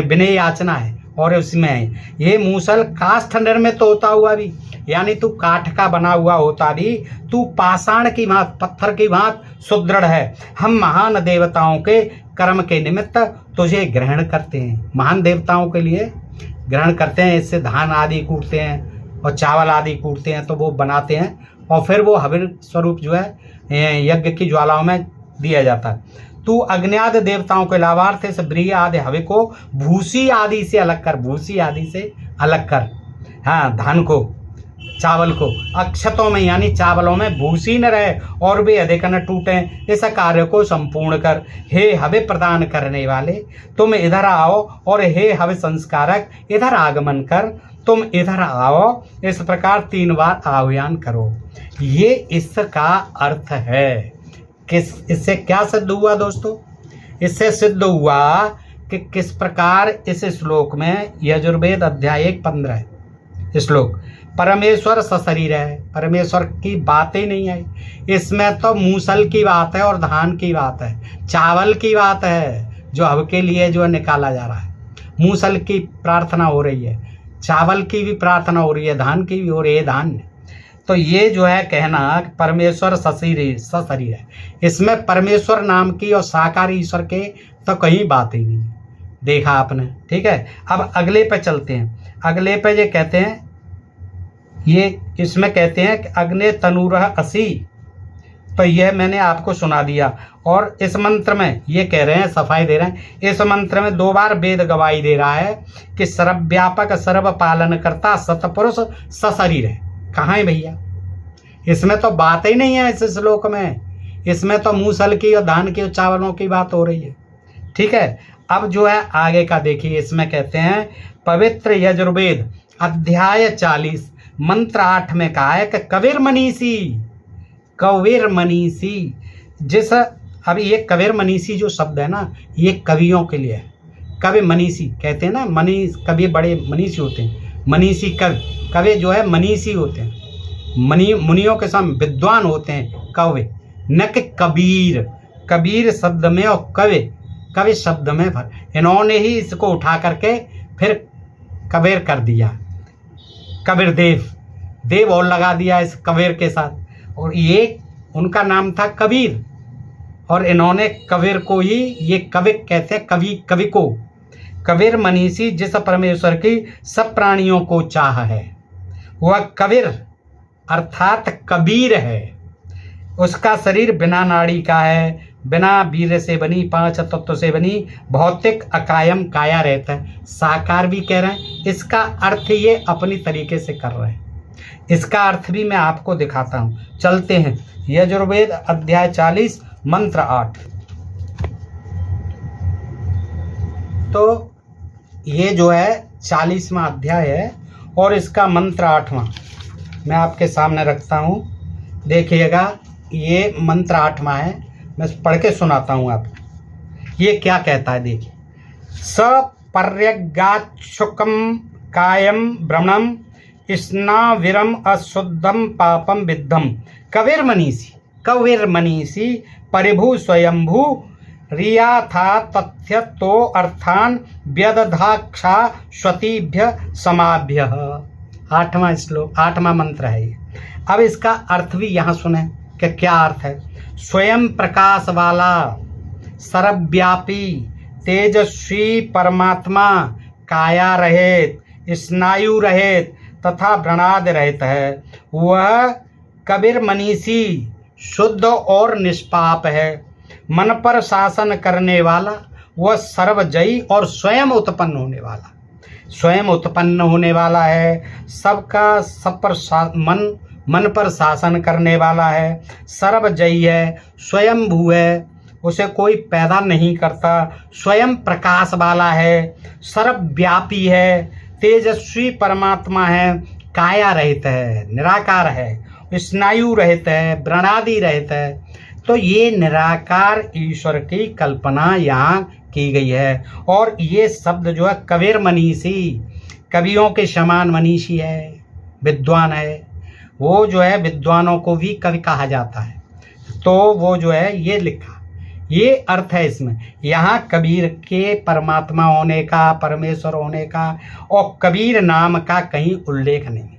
विनय याचना है, और उसमें है ये मूसल काष्ठ निर्मित होता हुआ भी, यानी तू काठ का बना हुआ होता भी तू पाषाण की भांत, पत्थर की भांत सुदृढ़ है। हम महान देवताओं के कर्म के निमित्त तुझे ग्रहण करते हैं, महान देवताओं के लिए ग्रहण करते हैं। इससे धान आदि कूटते हैं और चावल आदि कूटते हैं, तो वो बनाते हैं और फिर वो हविर स्वरूप जो है यज्ञ की ज्वालाओं में दिया जाता है। तू अग्न्याद देवताओं के लाभार्थ इस ब्रीह आदि हवि को भूसी आदि से अलग कर, भूसी आदि से अलग कर, हाँ, धान को, चावल को, अक्षतों में यानी चावलों में भूसी न रहे और वे अधिक न टूटे, इस कार्य को संपूर्ण कर। हे हवि प्रदान करने वाले, तुम इधर आओ, और हे हवि संस्कारक इधर आगमन कर, तुम इधर आओ। इस प्रकार 3 बार आह्वान करो। ये इसका अर्थ है। इससे क्या सिद्ध हुआ दोस्तों? इससे सिद्ध हुआ कि किस प्रकार इस श्लोक में यजुर्वेद अध्याय 15 श्लोक परमेश्वर सशरीर है, परमेश्वर की बात ही नहीं आई। इसमें तो मूसल की बात है और धान की बात है, चावल की बात है जो हव के लिए जो निकाला जा रहा है। मूसल की प्रार्थना हो रही है, चावल की भी प्रार्थना हो रही है, धान की भी हो रही है, धान्य। तो ये जो है कहना परमेश्वर सशरीर है, इसमें परमेश्वर नाम की और साकार ईश्वर के तो कहीं बात ही नहीं देखा आपने। ठीक है, अब अगले पे चलते हैं। अगले पे ये कहते हैं, ये इसमें कहते हैं कि अग्ने तनुरह असी, तो यह मैंने आपको सुना दिया। और इस मंत्र में ये कह रहे हैं, सफाई दे रहे हैं, इस मंत्र में 2 बार वेद गवाही दे रहा है कि सर्वव्यापक सर्व पालन करता सतपुरुष सशरीर है। कहाँ है भैया? इसमें तो बात ही नहीं है इस श्लोक में, इसमें तो मूसल की और धान की और चावलों की बात हो रही है। ठीक है, अब जो है आगे का देखिए, इसमें कहते हैं पवित्र यजुर्वेद अध्याय 40 मंत्र 8 में कहा है कि कबीर मनीषी जिस, अब ये कबीर मनीषी जो शब्द है ना, ये कवियों के लिए है। कवि मनीषी कहते हैं ना, कवि बड़े मनीषी होते हैं, मनीषी कवि जो है मनीषी होते हैं, मुनियों के सम विद्वान होते हैं कवि, न कि कबीर। कबीर शब्द में और कवि शब्द में भर, इन्होंने ही इसको उठा करके फिर कबीर कर दिया, कबीर देव और लगा दिया इस कबीर के साथ, और ये उनका नाम था कबीर, और इन्होंने कबीर को ही ये कवि कहते हैं, कवि को। कबीर मनीषी जिस परमेश्वर की सब प्राणियों को चाह है, वह कबीर अर्थात कबीर है। उसका शरीर बिना नाड़ी का है, बिना वीर से बनी, 5 तत्व से बनी, भौतिक अकायम काया रहता है। साकार भी कह रहे हैं, इसका अर्थ ये अपनी तरीके से कर रहे हैं। इसका अर्थ भी मैं आपको दिखाता हूँ। चलते हैं यजुर्वेद अध्याय 40 मंत्र 8। तो ये जो है 40वां अध्याय है और इसका मंत्र 8वां। मैं आपके सामने रखता हूँ। देखिएगा, ये मंत्र 8वां है, मैं पढ़ के सुनाता हूँ आपको। ये क्या कहता है, देखिए। सपर्यगाच्छुकम कायम भ्रमणम स्नाविरम अशुद्धम पापम विद्धम कविर मनीषी परिभू स्वयंभू रिया था तथ्य तो अर्थान व्यदधाक्षा स्वतीभ्य समाभ्य। 8वां श्लोक, 8वां मंत्र है ये। अब इसका अर्थ भी यहाँ सुने कि क्या अर्थ है। स्वयं प्रकाश वाला सर्वव्यापी तेजस्वी परमात्मा काया रहित स्नायु रहित तथा व्रणाद रहित है। वह कबीर मनीषी शुद्ध और निष्पाप है। मन पर शासन करने वाला, वह सर्वजयी और स्वयं उत्पन्न होने वाला है। सबका सब पर मन पर शासन करने वाला है, सर्वजयी है, स्वयंभू है, उसे कोई पैदा नहीं करता, स्वयं प्रकाश वाला है, सर्वव्यापी है, तेजस्वी परमात्मा है, काया रहित है, निराकार है, स्नायु रहित है, व्रणादि रहित है। तो ये निराकार ईश्वर की कल्पना यहाँ की गई है। और ये शब्द जो है कबीर मनीषी, कवियों के समान मनीषी है, विद्वान है। वो जो है विद्वानों को भी कवि कहा जाता है। तो वो जो है ये लिखा, ये अर्थ है इसमें। यहाँ कबीर के परमात्मा होने का, परमेश्वर होने का और कबीर नाम का कहीं उल्लेख नहीं।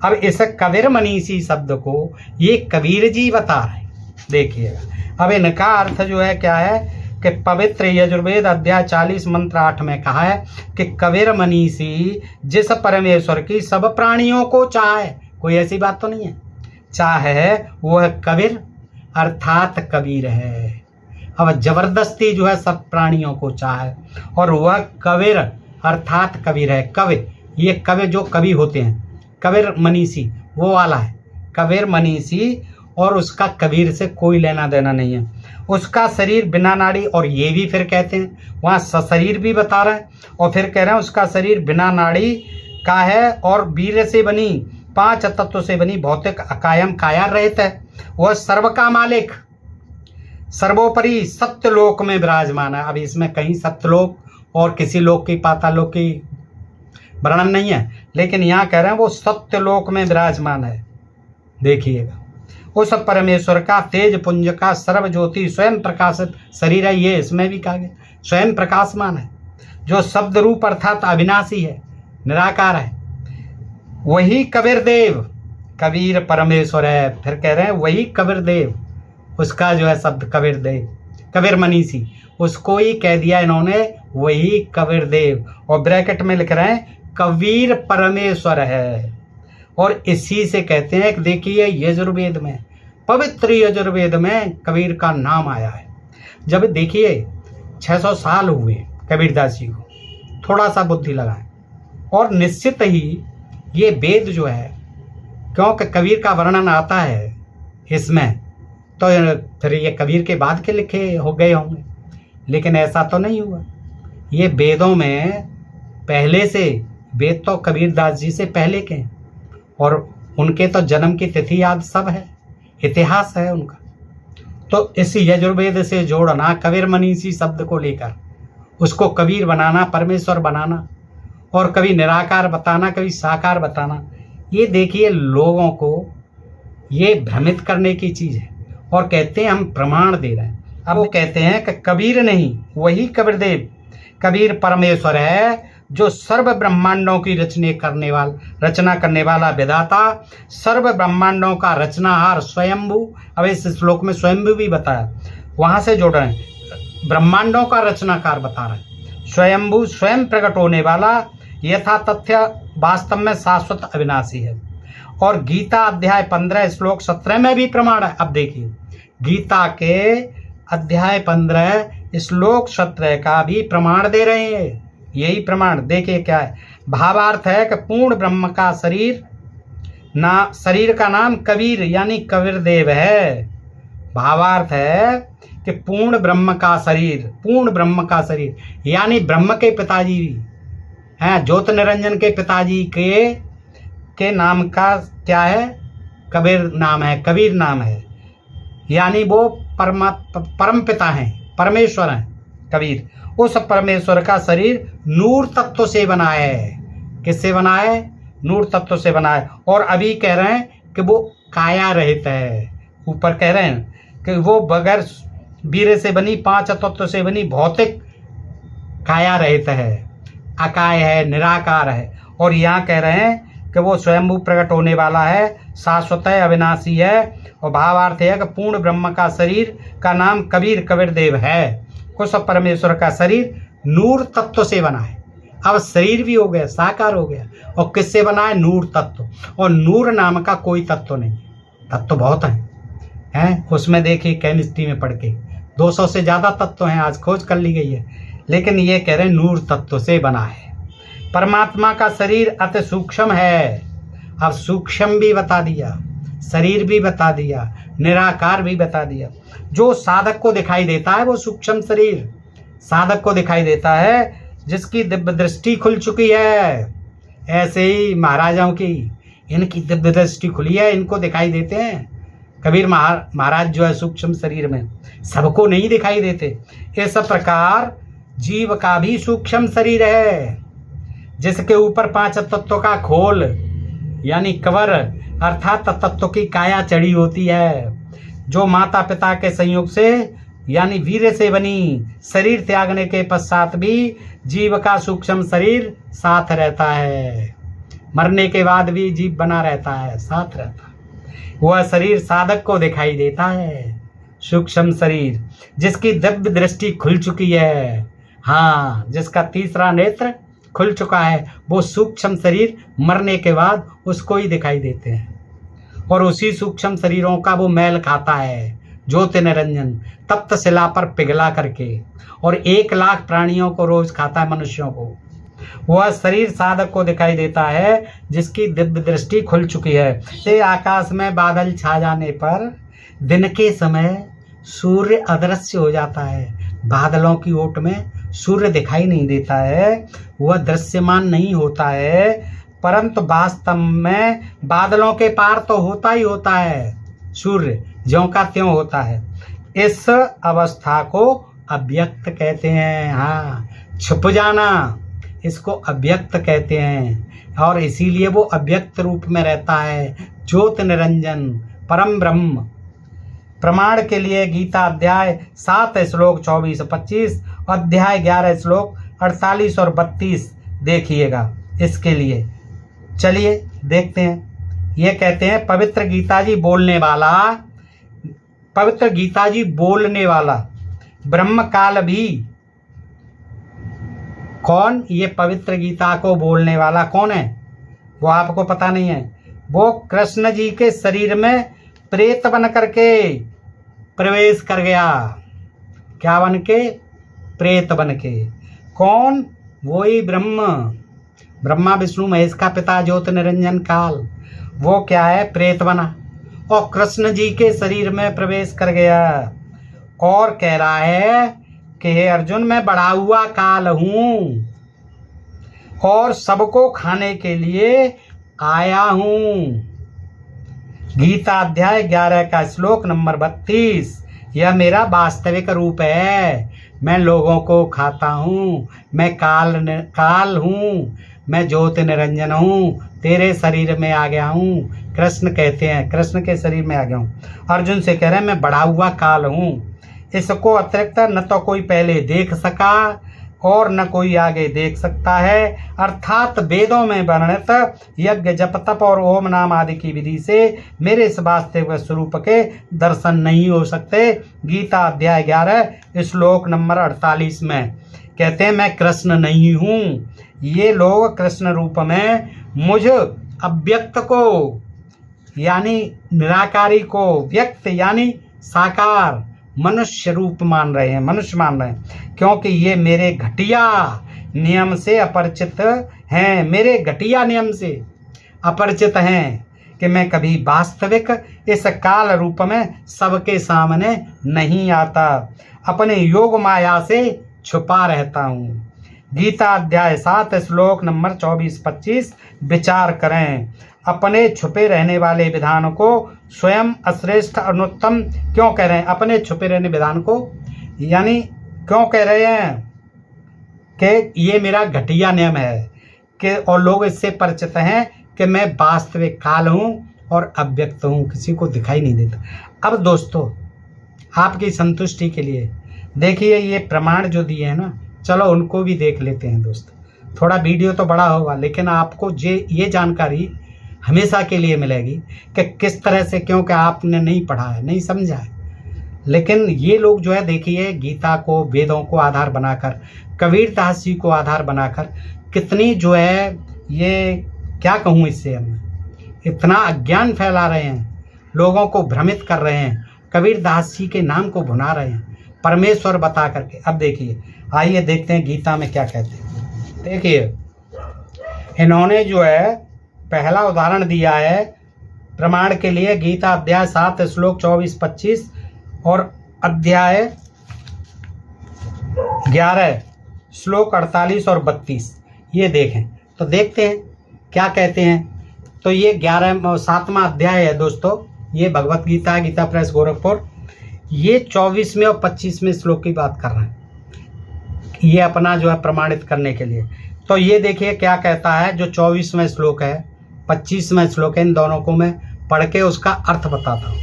अब इस कबीर मनीषी शब्द को ये कबीर जी बता रहे हैं। देखिएगा, अब इनका अर्थ जो है क्या है कि पवित्र यजुर्वेद अध्याय 40 मंत्र 8 में कहा है कि कबीर मनीषी जिस परमेश्वर की सब प्राणियों को चाहे, कोई ऐसी बात तो नहीं है, चाहे वह कबीर अर्थात कबीर है। अब जबरदस्ती जो है सब प्राणियों को चाहे, और वह कबीर अर्थात कबीर है। कवि, ये कवि जो कवि होते हैं, कबीर मनीषी वो वाला है, कबीर मनीषी, और उसका कबीर से कोई लेना देना नहीं है। उसका शरीर बिना नाड़ी, और ये भी फिर कहते हैं, वहाँ सशरीर भी बता रहे हैं, और फिर कह रहे हैं उसका शरीर बिना नाड़ी का है और वीर्य से बनी 5 तत्व से बनी भौतिक अकायम काया रहित है। वह सर्व का मालिक, सर्वोपरि सत्यलोक में विराजमान है। अब इसमें कहीं सत्यलोक और किसी लोक की पातालोक की वर्णन नहीं है, लेकिन यहाँ कह रहे हैं वो सत्यलोक में विराजमान है। देखिएगा, उस परमेश्वर का तेज पुंज का सर्व ज्योति स्वयं प्रकाशित शरीर है। ये इसमें भी कहा गया, स्वयं प्रकाशमान है, जो शब्द रूप अर्थात अविनाशी है, निराकार है। वही कबीर देव, कबीर परमेश्वर है। फिर कह रहे हैं वही कबीर देव, उसका जो है शब्द कबीर देव, कबीर मनीषी, उसको ही कह दिया इन्होंने वही कबीर देव, और ब्रैकेट में लिख रहे हैं कबीर परमेश्वर है। और इसी से कहते हैं कि देखिए यजुर्वेद में, पवित्र यजुर्वेद में कबीर का नाम आया है। जब देखिए 600 साल हुए कबीरदास जी को, थोड़ा सा बुद्धि लगाएं, और निश्चित ही ये वेद जो है, क्योंकि कबीर का वर्णन आता है इसमें, तो फिर ये कबीर के बाद के लिखे हो गए होंगे, लेकिन ऐसा तो नहीं हुआ। ये वेदों में पहले से, वेद तो कबीरदास जी से पहले के, और उनके तो जन्म की तिथि याद सब है, इतिहास है उनका। तो इस यजुर्वेद से जोड़ना, कबीर मनीषी शब्द को लेकर उसको कबीर बनाना, परमेश्वर बनाना, और कभी निराकार बताना, कभी साकार बताना, ये देखिए लोगों को ये भ्रमित करने की चीज़ है। और कहते हैं हम प्रमाण दे रहे हैं। अब वो कहते हैं कि कबीर नहीं, वही कबीर देव, कबीर परमेश्वर है, जो सर्व ब्रह्मांडों की रचना करने वाला विधाता, सर्व ब्रह्मांडों का रचनाहार स्वयंभू। अब इस श्लोक में स्वयंभू भी बताया, वहां से जोड़ रहे हैं, ब्रह्मांडों का रचनाकार बता रहे हैं, स्वयंभू, स्वयं प्रकट होने वाला, यथा तथ्य वास्तव में शाश्वत अविनाशी है। और गीता अध्याय 15 श्लोक 17 में भी प्रमाण है। अब देखिए, गीता के अध्याय 15 श्लोक 17 का भी प्रमाण दे रहे हैं। यही प्रमाण देखिए क्या है। भावार्थ है कि पूर्ण ब्रह्म का शरीर का नाम कबीर यानी कबीर देव है। भावार्थ है कि पूर्ण ब्रह्म का शरीर यानी ब्रह्म के पिताजी हैं, ज्योत निरंजन के पिताजी के नाम का क्या है, कबीर नाम है, कबीर नाम है, यानी वो परम पिता हैं, परमेश्वर हैं कबीर। उस परमेश्वर का शरीर नूर तत्व से बना है। किससे बना है? नूर तत्व से बना है। और अभी कह रहे हैं कि वो काया रहित है। ऊपर कह रहे हैं कि वो बगैर वीर्य से बनी, पांच तत्व से बनी भौतिक काया रहित है, अकाय है, निराकार है। और यहाँ कह रहे हैं कि वो स्वयंभू प्रकट होने वाला है, शाश्वत है, अविनाशी है। और भावार्थ है कि पूर्ण ब्रह्म का शरीर का नाम कबीर देव है। उस परमेश्वर का शरीर नूर तत्व से बना है। अब शरीर भी हो गया, साकार हो गया। और किससे बना है? नूर तत्व। और नूर नाम का कोई तत्व नहीं है, तत्व बहुत हैं। उसमें देखिए केमिस्ट्री में पढ़ के 200 से ज़्यादा तत्व हैं, आज खोज कर ली गई है। लेकिन ये कह रहे हैं नूर तत्व से बना है। परमात्मा का शरीर अति सूक्ष्म है। अब सूक्ष्म भी बता दिया, शरीर भी बता दिया, निराकार भी बता दिया। जो साधक को दिखाई देता है वो सूक्ष्म शरीर साधक को दिखाई देता है, जिसकी दिव्य दृष्टि खुल चुकी है। ऐसे ही महाराजाओं की, इनकी दिव्य दृष्टि खुली है, इनको दिखाई देते हैं। कबीर महाराज जो है सूक्ष्म शरीर में, सबको नहीं दिखाई देते। इस प्रकार जीव का भी सूक्ष्म शरीर है, जिसके ऊपर पांच तत्वों का खोल यानी कवर अर्थात तत्व की काया चढ़ी होती है, जो माता पिता के संयोग से यानी वीर्य से बनी। शरीर त्यागने के पश्चात भी जीव का सूक्ष्म शरीर साथ रहता है। मरने के बाद भी जीव बना रहता है, साथ रहता है। वह शरीर साधक को दिखाई देता है, सूक्ष्म शरीर जिसकी दिव्य दृष्टि खुल चुकी है। हाँ, जिसका तीसरा नेत्र खुल चुका है, वो सूक्ष्म शरीर मरने के बाद उसको ही दिखाई देते हैं। और उसी सूक्ष्म शरीरों का वो मैल खाता है, ज्योति निरंजन तप्त शिला पर पिघला करके। और 1 लाख प्राणियों को रोज खाता है, मनुष्यों को। वह शरीर साधक को दिखाई देता है, जिसकी दिव्य दृष्टि खुल चुकी है। से आकाश में बादल छा जाने पर दिन के समय सूर्य अदृश्य हो जाता है। बादलों की ओट में सूर्य दिखाई नहीं देता है, वह दृश्यमान नहीं होता है, परंतु वास्तव में बादलों के पार तो होता ही होता है। सूर्य ज्यों का त्यों होता है। इस अवस्था को अव्यक्त कहते हैं। हाँ, छुप जाना, इसको अव्यक्त कहते हैं। और इसीलिए वो अव्यक्त रूप में रहता है, ज्योति निरंजन परम ब्रह्म। प्रमाण के लिए गीता अध्याय 7 श्लोक 24-25, अध्याय 11 श्लोक 48 और 32 देखिएगा। इसके लिए चलिए देखते हैं। ये कहते हैं पवित्र गीता जी बोलने वाला ब्रह्म काल भी। कौन? ये पवित्र गीता को बोलने वाला कौन है? वो आपको पता नहीं है। वो कृष्ण जी के शरीर में प्रेत बन करके प्रवेश कर गया। क्या बन के? प्रेत बन के। कौन? वही ब्रह्मा विष्णु महेश का पिता ज्योति निरंजन काल। वो क्या है? प्रेत बना और कृष्ण जी के शरीर में प्रवेश कर गया। और कह रहा है कि हे अर्जुन, मैं बढ़ा हुआ काल हूं और सबको खाने के लिए आया हूं। गीता अध्याय 11 का श्लोक नंबर 32। यह मेरा वास्तविक रूप है। मैं लोगों को खाता हूँ, मैं काल हूँ, मैं ज्योति निरंजन हूँ, तेरे शरीर में आ गया हूँ। कृष्ण कहते हैं, कृष्ण के शरीर में आ गया हूँ। अर्जुन से कह रहे हैं मैं बढ़ा हुआ काल हूँ। इसको अतिरिक्त न तो कोई पहले देख सका और न कोई आगे देख सकता है। अर्थात वेदों में वर्णित यज्ञ जप तप और ओम नाम आदि की विधि से मेरे इस वास्तविक स्वरूप के दर्शन नहीं हो सकते। गीता अध्याय 11 श्लोक नंबर 48 में कहते हैं मैं कृष्ण नहीं हूँ। ये लोग कृष्ण रूप में मुझ अव्यक्त को यानी निराकारी को व्यक्त यानी साकार मनुष्य रूप मान रहे हैं, मनुष्य मान रहे हैं, क्योंकि ये मेरे घटिया नियम से अपरिचित हैं। मेरे घटिया नियम से अपरिचित हैं कि मैं कभी वास्तविक इस काल रूप में सबके सामने नहीं आता, अपने योग माया से छुपा रहता हूँ। गीता अध्याय 7 श्लोक नंबर 24-25 विचार करें। अपने छुपे रहने वाले विधान को स्वयं अश्रेष्ठ अनुत्तम क्यों कह रहे हैं? अपने छुपे रहने विधान को यानी क्यों कह रहे हैं कि ये मेरा घटिया नियम है कि और लोग इससे परिचित हैं कि मैं वास्तविक काल हूँ और अव्यक्त हूँ, किसी को दिखाई नहीं देता। अब दोस्तों आपकी संतुष्टि के लिए देखिए ये प्रमाण जो दिए हैं ना, चलो उनको भी देख लेते हैं दोस्तों। थोड़ा वीडियो तो बड़ा होगा लेकिन आपको ये जानकारी हमेशा के लिए मिलेगी कि किस तरह से, क्योंकि आपने नहीं पढ़ा है, नहीं समझा है। लेकिन ये लोग जो है देखिए गीता को, वेदों को आधार बनाकर, कबीरदास जी को आधार बनाकर कितनी जो है ये क्या कहूँ इससे, हम इतना अज्ञान फैला रहे हैं, लोगों को भ्रमित कर रहे हैं, कबीरदास जी के नाम को भुना रहे हैं परमेश्वर बता करके। अब देखिए आइए देखते हैं गीता में क्या कहते हैं। देखिए इन्होंने जो है पहला उदाहरण दिया है प्रमाण के लिए, गीता अध्याय 7 श्लोक 24-25 और अध्याय 11 श्लोक 48 और 32। ये देखें तो देखते हैं क्या कहते हैं। तो ये 7वां अध्याय है दोस्तों, ये भगवत गीता है, गीता प्रेस गोरखपुर। ये 24वें और 25वें श्लोक की बात कर रहे हैं, ये अपना जो है प्रमाणित करने के लिए। तो ये देखिए क्या कहता है, जो 24वां श्लोक है, 25वां श्लोक है, इन दोनों को मैं पढ़ के उसका अर्थ बताता हूँ।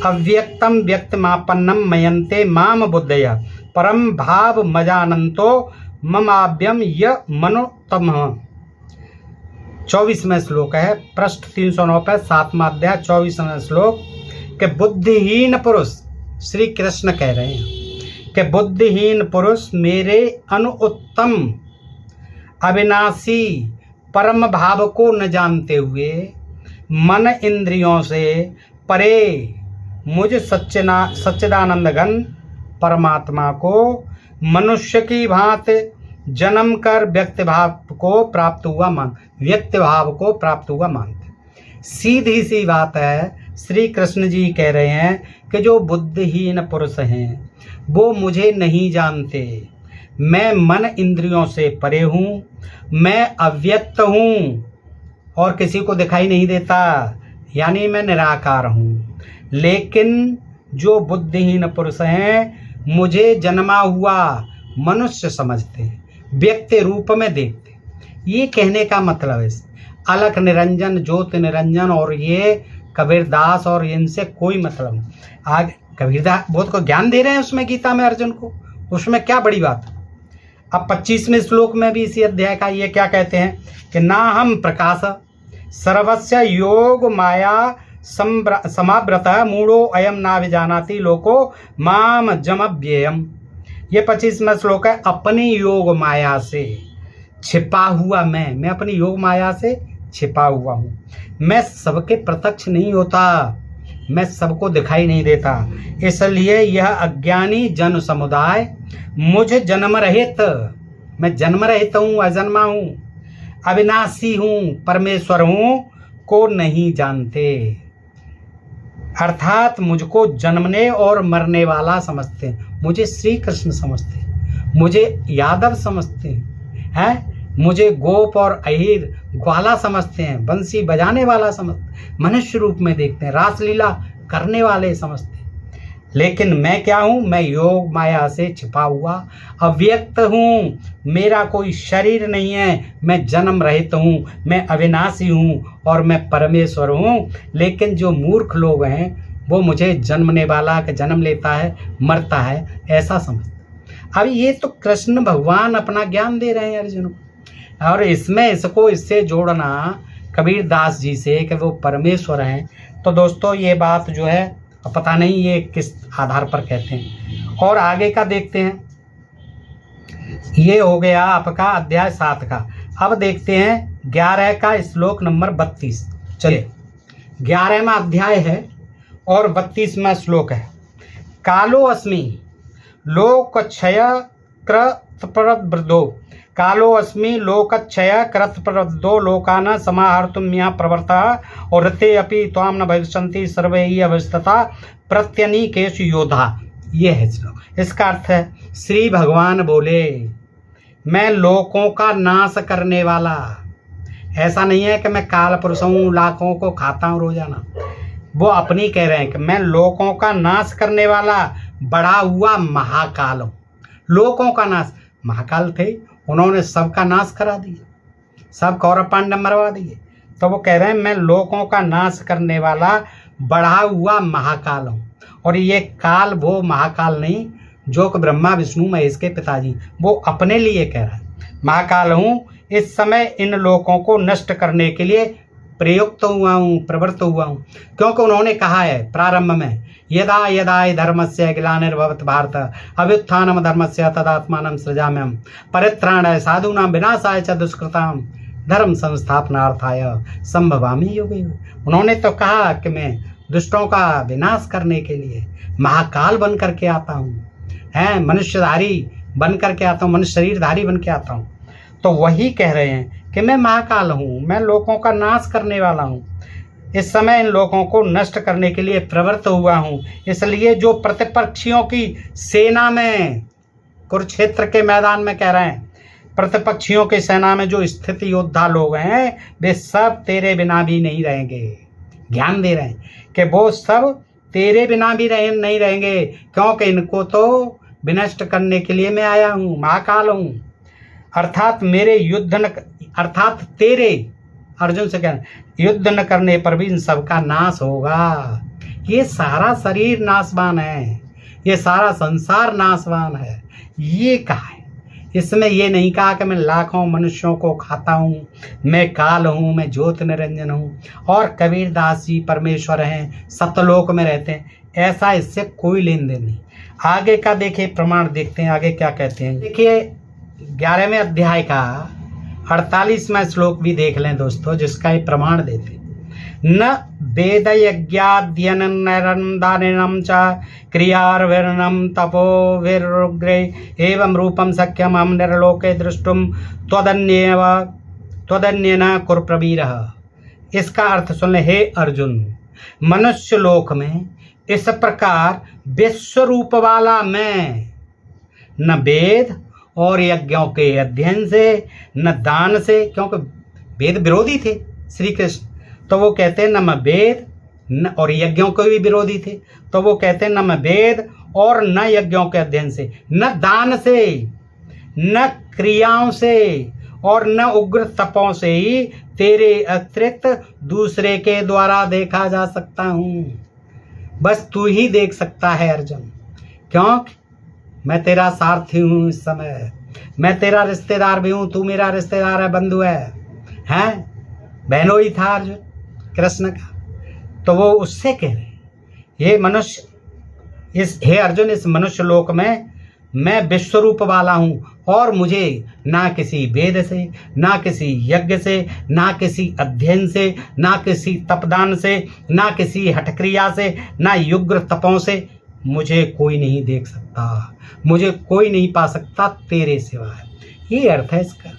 अव्यक्तम व्यक्तमापन्नम मयन्ते माम बुद्धया परम भाव मजानंतो ममाभ्यम य मनोतम। 24वां श्लोक है, पृष्ठ 309 पे, 7वां अध्याय 24वां श्लोक के बुद्धिहीन पुरुष, श्री कृष्ण कह रहे हैं कि बुद्धिहीन पुरुष मेरे अनुत्तम अविनाशी परम भाव को न जानते हुए मन इंद्रियों से परे मुझ सच्चिदानंद घन परमात्मा को मनुष्य की भांति जन्म कर व्यक्त भाव को प्राप्त हुआ मानते। सीधी सी बात है, श्री कृष्ण जी कह रहे हैं कि जो बुद्धिहीन पुरुष हैं वो मुझे नहीं जानते, मैं मन इंद्रियों से परे हूँ, मैं अव्यक्त हूँ और किसी को दिखाई नहीं देता, यानी मैं निराकार हूँ। लेकिन जो बुद्धिहीन पुरुष हैं मुझे जन्मा हुआ मनुष्य समझते हैं, व्यक्ति रूप में देखते हैं। ये कहने का मतलब है अलख निरंजन, ज्योति निरंजन और ये कबीरदास और इनसे कोई मतलब नहीं। आज कबीरदास बहुत को ज्ञान दे रहे हैं उसमें गीता में अर्जुन को, उसमें क्या बड़ी बात है। अब 25वें श्लोक में भी इसी अध्याय का ये क्या कहते हैं कि ना हम प्रकाश सर्वस्य योग माया समाव्रत मूढ़ो अयम नाभिजानाति लोको माम जमव्ययम। ये 25वां श्लोक है, अपनी योग माया से छिपा हुआ मैं अपनी योग माया से छिपा हुआ हूँ। मैं सबके प्रत्यक्ष नहीं होता, मैं सबको दिखाई नहीं देता, इसलिए यह अज्ञानी जन समुदाय मुझ जन्म रहित, मैं जन्म रहित हूँ, अजन्मा हूँ, अविनाशी हूँ, परमेश्वर हूँ को नहीं जानते। अर्थात मुझको जन्मने और मरने वाला समझते हैं, मुझे श्री कृष्ण समझते हैं, मुझे यादव समझते हैं, मुझे गोप और अहिर ग्वाला समझते हैं, बंसी बजाने वाला समझते, मनुष्य रूप में देखते हैं, रासलीला करने वाले समझते हैं। लेकिन मैं क्या हूँ, मैं योग माया से छिपा हुआ अव्यक्त हूँ, मेरा कोई शरीर नहीं है, मैं जन्म रहित हूँ, मैं अविनाशी हूँ और मैं परमेश्वर हूँ। लेकिन जो मूर्ख लोग हैं वो मुझे जन्मने वाला के जन्म लेता है, मरता है, ऐसा समझते। अब ये तो कृष्ण भगवान अपना ज्ञान दे रहे हैं अर्जुन को, और इसमें इससे जोड़ना कबीरदास जी से कि वो परमेश्वर हैं। तो दोस्तों ये बात जो है पता नहीं ये किस आधार पर कहते हैं। और आगे का देखते हैं, ये हो गया आपका अध्याय 7 का। अब देखते हैं 11 का श्लोक नंबर 32। चलिए 11वां अध्याय है और 32वां श्लोक है। कालो अस्मि लोकक्षय कृतप्रवृद्धो, कालो अस्मि लोकक्षय कृतप्रवृद्धो लोकान समाहर्तुं मया प्रवृत्तः और रते अपि त्वां न भविष्यन्ति सर्वे ही अवस्थिता प्रत्यनीकेषु योधा। ये है श्लोक। इसका अर्थ है श्री भगवान बोले, मैं लोकों का नाश करने वाला, ऐसा नहीं है कि मैं काल पुरुष हूँ, लाखों को खाता हूँ रोजाना। वो अपनी कह रहे हैं कि मैं लोगों का नाश करने वाला बड़ा हुआ महाकाल हूँ। लोगों का नाश, महाकाल थे, उन्होंने सबका नाश करा दिया, सब कौरव पांडव मरवा दिए। तो वो कह रहे हैं मैं लोगों का नाश करने वाला बढ़ा हुआ महाकाल हूँ। और ये काल वो महाकाल नहीं जो कि ब्रह्मा विष्णु महेश के पिताजी, वो अपने लिए कह रहा है महाकाल हूँ। इस समय इन लोगों को नष्ट करने के लिए प्रयुक्त हुआ हूँ, प्रवृत्त हुआ हूँ। क्योंकि उन्होंने कहा है प्रारंभ में, यदा यदा धर्मस्य ग्लानिर्भवति भारत अभ्युत्थानम धर्मस्य तदात्मानं सृजाम्यहम् परित्राणाय साधूनां विनाशाय च दुष्कृतां धर्म संस्थापनार्थाय संभवामि युगे युगे। उन्होंने तो कहा कि मैं दुष्टों का विनाश करने के लिए महाकाल बन करके आता हूँ, हैं मनुष्यधारी बन करके आता हूँ, मनुष्य शरीरधारी बन के आता हूँ। तो वही कह रहे हैं कि मैं महाकाल हूँ, मैं लोगों का नाश करने वाला हूँ। इस समय इन लोगों को नष्ट करने के लिए प्रवृत्त हुआ हूँ। इसलिए जो प्रतिपक्षियों की सेना में, कुरुक्षेत्र के मैदान में कह रहे हैं, प्रतिपक्षियों की सेना में जो स्थित योद्धा लोग हैं वे सब तेरे बिना भी नहीं रहेंगे। ज्ञान दे रहे हैं कि वो सब तेरे बिना भी नहीं रहेंगे, क्योंकि इनको तो विनष्ट करने के लिए मैं आया हूँ, महाकाल हूँ। अर्थात मेरे युद्ध न, अर्थात तेरे, अर्जुन से कहना, युद्ध न करने पर भी इन सबका नाश होगा। ये सारा शरीर नाशवान है, ये सारा संसार नाशवान है, ये कहा है। इसमें ये नहीं कहा कि मैं लाखों मनुष्यों को खाता हूँ, मैं काल हूँ, मैं ज्योत निरंजन हूँ और कबीरदास जी परमेश्वर हैं, सतलोक में रहते हैं। ऐसा इससे कोई लेन देन नहीं। आगे का देखिए प्रमाण, देखते हैं आगे क्या कहते हैं। देखिए 11वें अध्याय का 48वां श्लोक भी देख लें दोस्तों, जिसका ये प्रमाण देते। न वेद यज्ञाध्ययनं च क्रियार्विर्णं तपोभिरुग्रे एवं रूपं सख्यम हम निर्लोके दृष्टुम त्वदन्येन कुरु प्रवीरः। इसका अर्थ सुन ले हे अर्जुन, मनुष्य लोक में इस प्रकार विश्वरूप वाला मैं न वेद और यज्ञों के अध्ययन से, न दान से, क्योंकि वेद विरोधी थे श्री कृष्ण, तो वो कहते हैं न मैं वेद न, और यज्ञों के भी विरोधी थे, तो वो कहते हैं न मैं वेद और न यज्ञों के अध्ययन से, न दान से, न क्रियाओं से और न उग्र तपों से ही तेरे अतिरिक्त दूसरे के द्वारा देखा जा सकता हूँ। बस तू ही देख सकता है अर्जुन, क्योंकि मैं तेरा सारथी हूँ। इस समय मैं तेरा रिश्तेदार भी हूँ, तू मेरा रिश्तेदार है, बंधु है, हैं बहनों ही था अर्जुन कृष्ण का। तो वो उससे कह रहे हैं ये मनुष्य, इस हे अर्जुन, इस मनुष्य लोक में मैं विश्वरूप वाला हूँ और मुझे ना किसी वेद से, ना किसी यज्ञ से, ना किसी अध्ययन से, ना किसी तपदान से, ना किसी हठक्रिया से, ना युग्र तपों से मुझे कोई नहीं देख सकता, मुझे कोई नहीं पा सकता तेरे सिवाय। ये अर्थ है इसका।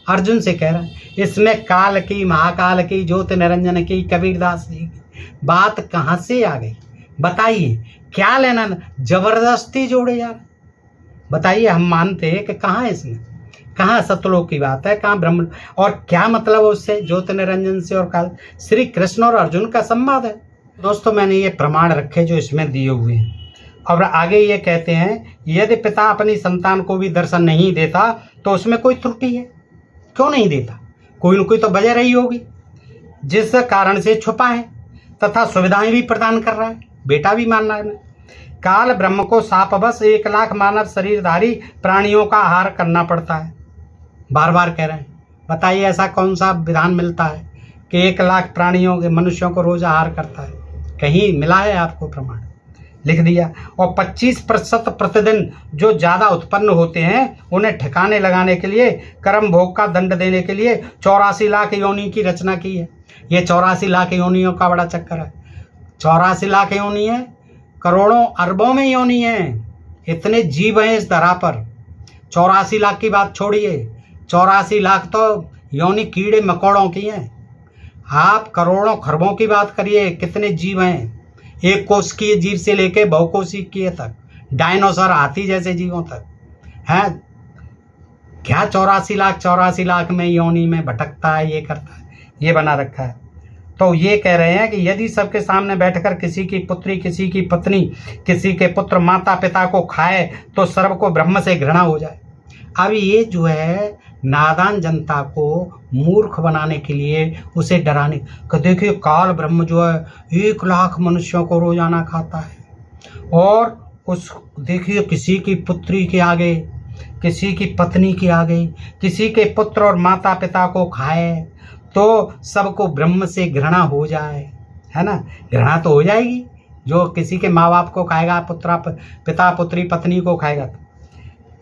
अर्जुन से कह रहा है। इसमें काल की, महाकाल की, ज्योति निरंजन की, कबीरदास जी की बात कहाँ से आ गई बताइए? क्या लेना, जबरदस्ती जोड़े यार, बताइए। हम मानते हैं कि कहाँ है इसमें, कहाँ सतलोक की बात है, कहाँ ब्रह्म, और क्या मतलब उससे ज्योति निरंजन से और काल? श्री कृष्ण और अर्जुन का संवाद है दोस्तों। मैंने ये प्रमाण रखे जो इसमें दिए हुए हैं। और आगे ये कहते हैं यदि पिता अपनी संतान को भी दर्शन नहीं देता तो उसमें कोई त्रुटि है? क्यों नहीं देता? कोई न कोई तो वजह रही होगी जिस कारण से छुपा है, तथा सुविधाएं भी प्रदान कर रहा है। बेटा भी मानना है। काल ब्रह्म को शापवश 1 लाख मानव शरीरधारी प्राणियों का आहार करना पड़ता है। बार बार कह रहे हैं, बताइए ऐसा कौन सा विधान मिलता है कि 1 लाख प्राणियों के, मनुष्यों को रोज आहार करता है? कहीं मिला है आपको प्रमाण? लिख दिया। और 25% प्रतिदिन जो ज़्यादा उत्पन्न होते हैं उन्हें ठिकाने लगाने के लिए, कर्म भोग का दंड देने के लिए 84 लाख योनि की रचना की है। ये 84 लाख योनियों का बड़ा चक्कर है। 84 लाख योनि है, करोड़ों अरबों में योनि है, इतने जीव हैं इस धरा पर। 84 लाख की बात छोड़िए, 84 लाख तो योनि कीड़े मकोड़ों की हैं। आप करोड़ों खरबों की बात करिए, कितने जीव हैं, 1 कोष की जीव से लेके बहुकोशिकीय तक, डायनासोर, हाथी जैसे जीवों तक हैं। क्या 84 लाख में योनि में भटकता है, ये करता है? ये बना रखा है। तो ये कह रहे हैं कि यदि सबके सामने बैठकर किसी की पुत्री, किसी की पत्नी, किसी के पुत्र माता पिता को खाए तो सर्व को ब्रह्म से घृणा हो जाए। अब ये जो है नादान जनता को मूर्ख बनाने के लिए, उसे डराने कि देखिए काल ब्रह्म जो है 1 लाख मनुष्यों को रोजाना खाता है, और उस देखिए किसी की पुत्री के आगे, किसी की पत्नी के आगे, किसी के पुत्र और माता पिता को खाए तो सबको ब्रह्म से घृणा हो जाए, है ना। घृणा तो हो जाएगी, जो किसी के माँ बाप को खाएगा, पिता पुत्री पत्नी को खाएगा।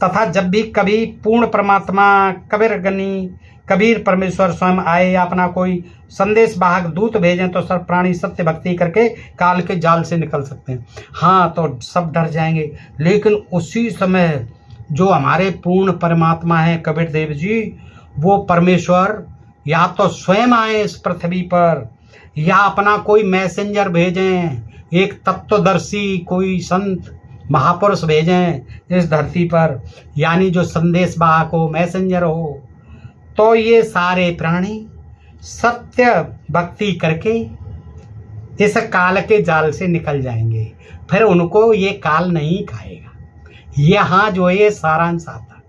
तथा जब भी कभी पूर्ण परमात्मा कबीर परमेश्वर स्वयं आए या अपना कोई संदेश वाहक दूत भेजें तो सब प्राणी सत्य भक्ति करके काल के जाल से निकल सकते हैं। हाँ, तो सब डर जाएंगे, लेकिन उसी समय जो हमारे पूर्ण परमात्मा हैं कबीर देव जी, वो परमेश्वर या तो स्वयं आए इस पृथ्वी पर, या अपना कोई मैसेंजर भेजें, एक तत्वदर्शी कोई संत महापुरुष भेजें इस धरती पर, यानी जो संदेश वाहक हो, मैसेंजर हो, तो ये सारे प्राणी सत्य भक्ति करके इस काल के जाल से निकल जाएंगे, फिर उनको ये काल नहीं खाएगा। यहाँ जो है ये सारांश आता।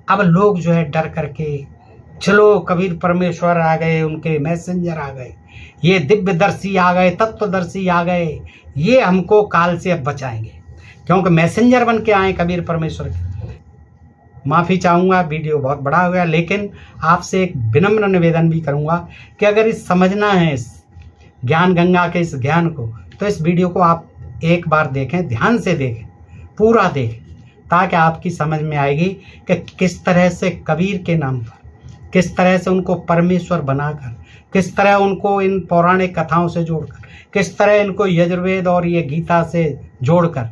अब लोग जो है डर करके, चलो कबीर परमेश्वर आ गए, उनके मैसेंजर आ गए, ये दिव्यदर्शी आ गए, तत्वदर्शी आ गए, ये हमको काल से अब बचाएंगे, क्योंकि मैसेंजर बन के आए कबीर परमेश्वर के। माफ़ी चाहूँगा, वीडियो बहुत बड़ा हो गया, लेकिन आपसे एक विनम्र निवेदन भी करूँगा कि अगर इस समझना है इस ज्ञान गंगा के इस ज्ञान को, तो इस वीडियो को आप एक बार देखें, ध्यान से देखें, पूरा देखें, ताकि आपकी समझ में आएगी कि किस तरह से कबीर के नाम पर, किस तरह से उनको परमेश्वर बनाकर, किस तरह उनको इन पौराणिक कथाओं से जोड़कर, किस तरह इनको यजुर्वेद और ये गीता से जोड़कर,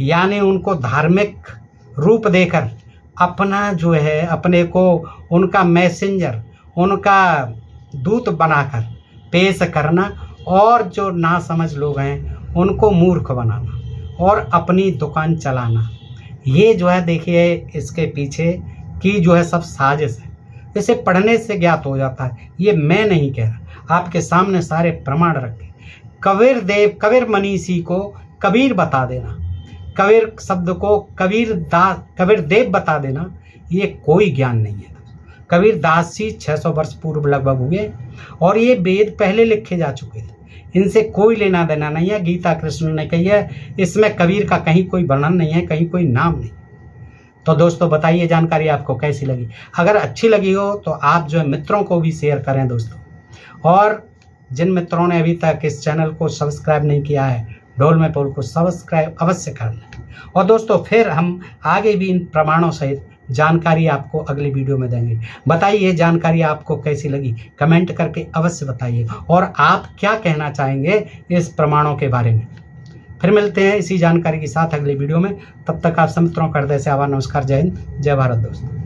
यानी उनको धार्मिक रूप देकर अपना जो है अपने को उनका मैसेंजर, उनका दूत बनाकर पेश करना, और जो नासमझ लोग हैं उनको मूर्ख बनाना और अपनी दुकान चलाना। ये जो है देखिए इसके पीछे की जो है सब साजिश है। इसे पढ़ने से ज्ञात हो जाता है, ये मैं नहीं कह रहा, आपके सामने सारे प्रमाण रखे। कबीर मनीषी को कबीर बता देना, कबीर शब्द को कबीर देव बता देना, ये कोई ज्ञान नहीं है। कबीर दास जी 600 वर्ष पूर्व लगभग हुए, और ये वेद पहले लिखे जा चुके थे, इनसे कोई लेना देना नहीं है। गीता कृष्ण ने कही है, इसमें कबीर का कहीं कोई वर्णन नहीं है, कहीं कोई नाम नहीं। तो दोस्तों बताइए जानकारी आपको कैसी लगी। अगर अच्छी लगी हो तो आप जो है मित्रों को भी शेयर करें दोस्तों, और जिन मित्रों ने अभी तक इस चैनल को सब्सक्राइब नहीं किया है, ढोल में पोल को सब्सक्राइब अवश्य कर लें। और दोस्तों फिर हम आगे भी इन प्रमाणों सहित जानकारी आपको अगली वीडियो में देंगे। बताइए जानकारी आपको कैसी लगी, कमेंट करके अवश्य बताइए, और आप क्या कहना चाहेंगे इस प्रमाणों के बारे में। फिर मिलते हैं इसी जानकारी के साथ अगली वीडियो में। तब तक आप सब मित्रों का हृदय से आभार, नमस्कार, जय हिंद, जय भारत दोस्तों।